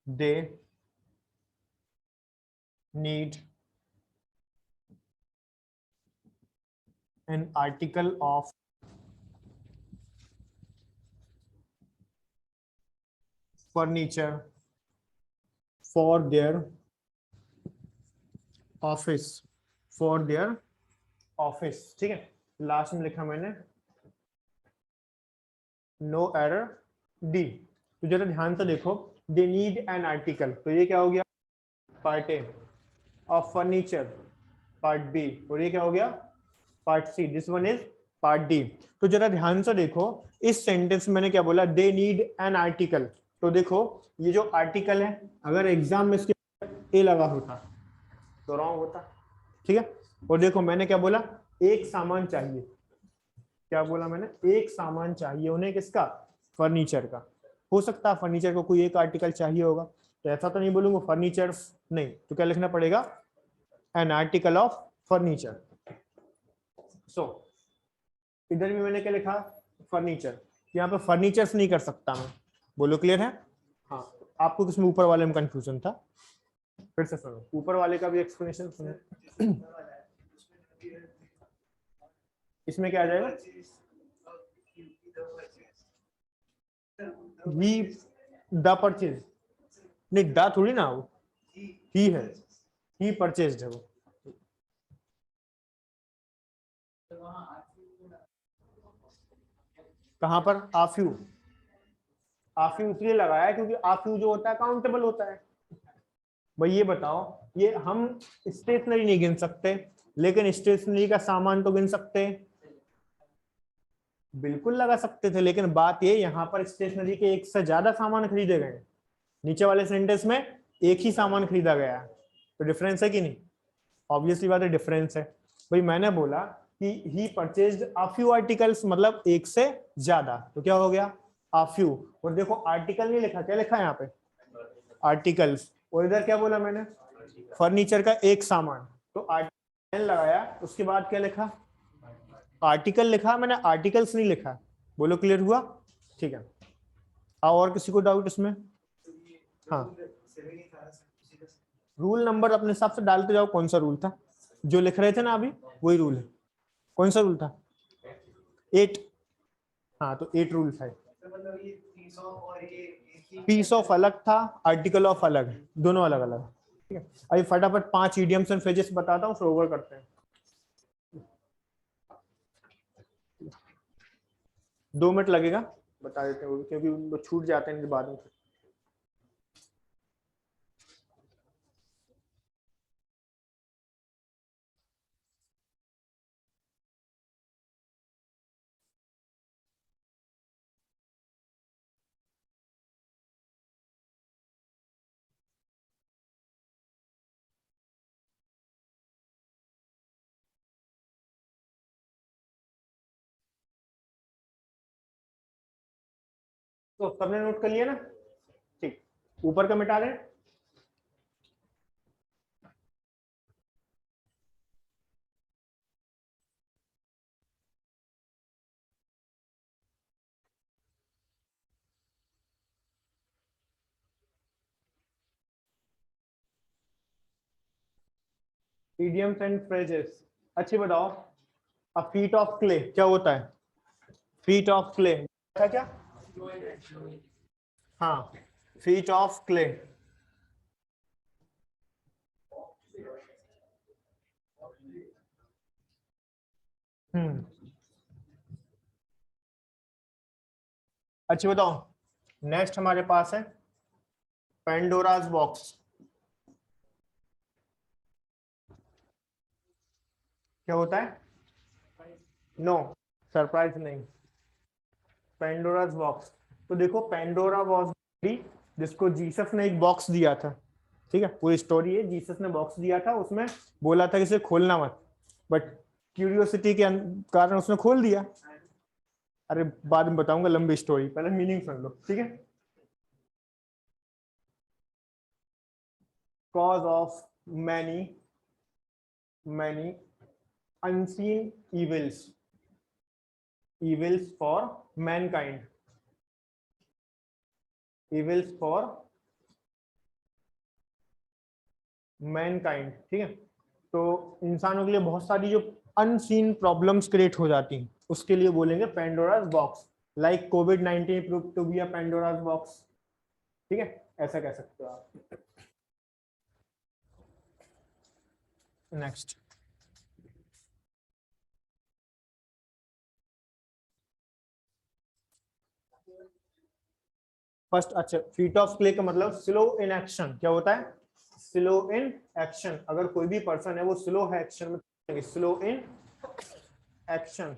they need an article of furniture for their office, for their office, ठीक है। लास्ट में लिखा मैंने नो एरर डी। तो जरा ध्यान से देखो, दे नीड एन आर्टिकल, तो ये क्या हो गया part A, of furniture part B, और ये क्या हो गया part C, this one is part D. तो जरा ध्यान से देखो, इस सेंटेंस में मैंने क्या बोला, दे नीड एन आर्टिकल। तो देखो ये जो आर्टिकल है, अगर एग्जाम में इसके ए लगा होता तो रॉन्ग होता, ठीक है। और देखो मैंने क्या बोला, एक सामान चाहिए, क्या बोला मैंने, एक सामान चाहिए उन्हें, किसका, फर्नीचर का। हो सकता है फर्नीचर को कोई एक आर्टिकल चाहिए होगा, तो ऐसा तो नहीं बोलूंगा फर्नीचर, नहीं, तो क्या लिखना पड़ेगा, एन आर्टिकल ऑफ फर्नीचर। सो इधर भी मैंने क्या लिखा, फर्नीचर, यहाँ पे फर्नीचर्स नहीं कर सकता मैं, बोलो क्लियर है। हाँ, आपको किसमें ऊपर वाले में कंफ्यूजन था, फिर से सुनो ऊपर वाले का भी एक्सप्लेनेशन सुनो। इसमें क्या आ जाएगा, ही द परचेज, नहीं द थोड़ी ना, वो ही है, ही परचेज्ड है वो। कहां पर, आफ्यू, आफ्यू इसलिए लगाया क्योंकि आफ्यू जो होता है काउंटेबल होता है। भाई ये बताओ, ये हम स्टेशनरी नहीं गिन सकते, लेकिन स्टेशनरी का सामान तो गिन सकते हैं, बिल्कुल लगा सकते थे, लेकिन बात ये यहाँ पर स्टेशनरी के एक से ज्यादा सामान खरीदे गए, नीचे वाले सेंटेंस में एक ही सामान खरीदा गया है, तो डिफरेंस है कि नहीं, ऑब्वियसली बात है डिफरेंस है। भाई मैंने बोला कि ही परचेज्ड आ फ्यू आर्टिकल्स, मतलब एक से ज्यादा, तो क्या हो गया आ फ्यू, और देखो आर्टिकल नहीं लिखा, क्या लिखा है यहाँ पे आर्टिकल्स, और इधर क्या बोला मैंने, फर्नीचर का एक सामान, तो आर्टिकल लगाया, उसके बाद क्या लिखा, आर्टिकल लिखा मैंने, आर्टिकल्स नहीं लिखा, बोलो क्लियर हुआ, ठीक है। और किसी को डाउट इसमें, हाँ रूल नंबर अपने हिसाब से डालते जाओ, कौन सा रूल था जो लिख रहे थे ना अभी, वही रूल है, कौन सा रूल था, 8, हाँ तो 8 रूल था, पीस ऑफ अलग था, आर्टिकल ऑफ अलग, दोनों अलग अलग, ठीक है। अभी फटाफट 5 इडियम्स एंड फ्रेजेस बताता हूँ, फिर ओवर करते हैं, 2 मिनट लगेगा, बता देते हैं क्योंकि उनको छूट जाते हैं बाद में। तो सबने नोट कर लिया ना, ठीक, ऊपर का मिटा दें, इडियम्स एंड फ्रेजेस। अच्छी बताओ, अ फीट ऑफ क्ले क्या होता है, फीट ऑफ क्ले था क्या, हाँ फीट ऑफ क्ले, हम्म, अच्छी बताओ। नेक्स्ट हमारे पास है पेंडोराज बॉक्स, क्या होता है, नो सरप्राइज नहीं, पेंडोराज बॉक्स। तो देखो पेंडोरा वॉज जिसको जीसस ने एक बॉक्स दिया था, ठीक है, पूरी स्टोरी है, जीसस ने बॉक्स दिया था, उसमें बोला था कि इसे खोलना मत, बट क्यूरियोसिटी के कारण उसने खोल दिया। अरे बाद में बताऊंगा, लंबी स्टोरी, पहले मीनिंग सुन लो, ठीक है। Cause of many many unseen evils, evils for Mankind, evils for Mankind, ठीक है। तो इंसानों के लिए बहुत सारी जो अनसीन प्रॉब्लम्स क्रिएट हो जाती हैं, उसके लिए बोलेंगे पेंडोरास बॉक्स, लाइक कोविड-19 prove to be a Pandora's box. ठीक है, ऐसा कह सकते हो आप। नेक्स्ट, फर्स्ट, अच्छा, फीट ऑफ क्ले का मतलब स्लो इन एक्शन क्या होता है? Slow in action. अगर कोई भी पर्सन है वो स्लो है एक्शन में, स्लो इन एक्शन,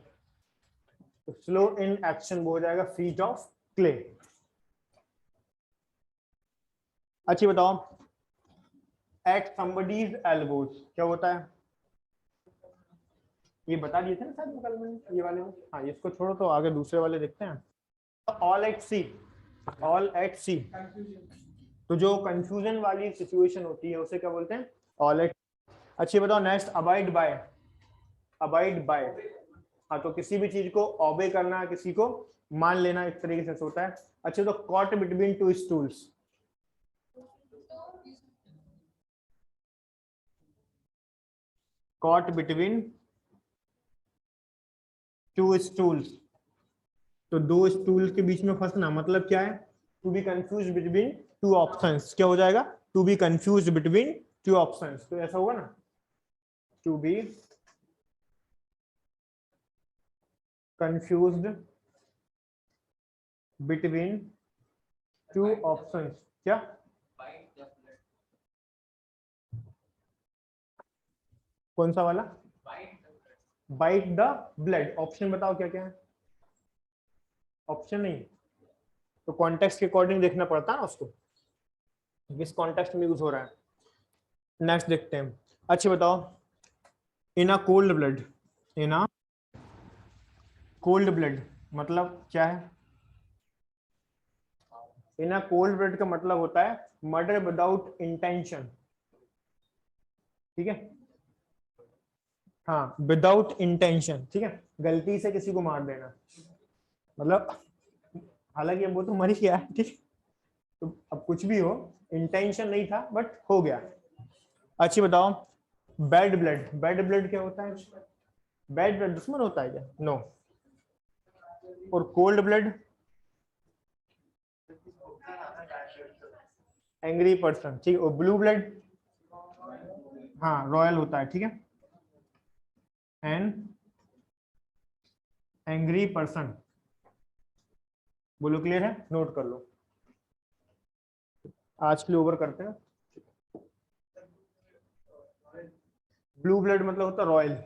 तो स्लो इन एक्शन वो हो जाएगा फीट ऑफ क्ले। अच्छी बताओ, एट somebody's elbows क्या होता है? ये बता दिए थे ना शायद कल मैंने, ये वाले में। हाँ, इसको छोड़ो, तो आगे दूसरे वाले देखते हैं। All at sea, all at sea, तो जो कंफ्यूजन वाली सिचुएशन होती है उसे क्या बोलते हैं? All eight. अच्छी बताओ, next, abide by, abide by, हाँ, तो किसी भी चीज को ऑबे करना, किसी को मान लेना, एक तरीके से होता है। अच्छा, तो caught between two stools, caught between two stools, तो दो स्टूल के बीच में फंसना मतलब क्या है? To be confuse between two options, क्या हो जाएगा? To be confuse between two options, तो ऐसा होगा ना, to be confused between two options, क्या? कौन सा वाला? Bite the blood. ऑप्शन बताओ क्या क्या है? ऑप्शन नहीं, तो कॉन्टेक्स्ट के अकॉर्डिंग देखना पड़ता है ना उसको, किस कॉन्टेक्स्ट में यूज हो रहा है। नेक्स्ट देखते हैं। अच्छा बताओ, in a cold blood, in a cold blood मतलब क्या है? इन अ कोल्ड ब्लड का मतलब होता है मर्डर विदाउट इंटेंशन। ठीक है, हाँ, विदाउट इंटेंशन, ठीक है, गलती से किसी को मार देना, मतलब हालांकि अब वो तो मर ही गया है, ठीक, तो अब कुछ भी हो, इंटेंशन नहीं था बट हो गया। अच्छी बताओ, बैड ब्लड, बैड ब्लड क्या होता है? बैड ब्लड दुश्मन होता है क्या? नो। और कोल्ड ब्लड, एंग्री पर्सन, ठीक है। और ब्लू ब्लड, हाँ, रॉयल होता है, ठीक है, एंड एंग्री पर्सन, बोलो क्लियर है, नोट कर लो। आज के लिए ओवर करते हैं। ब्लू ब्लड मतलब होता है रॉयल।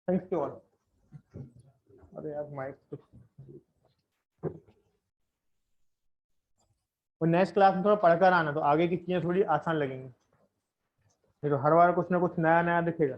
Thanks you all. अरे यार माइक तो, और नेक्स्ट क्लास में थोड़ा पढ़कर आना, तो आगे की चीजें थोड़ी आसान लगेंगी, नहीं तो हर बार कुछ ना कुछ नया नया दिखेगा।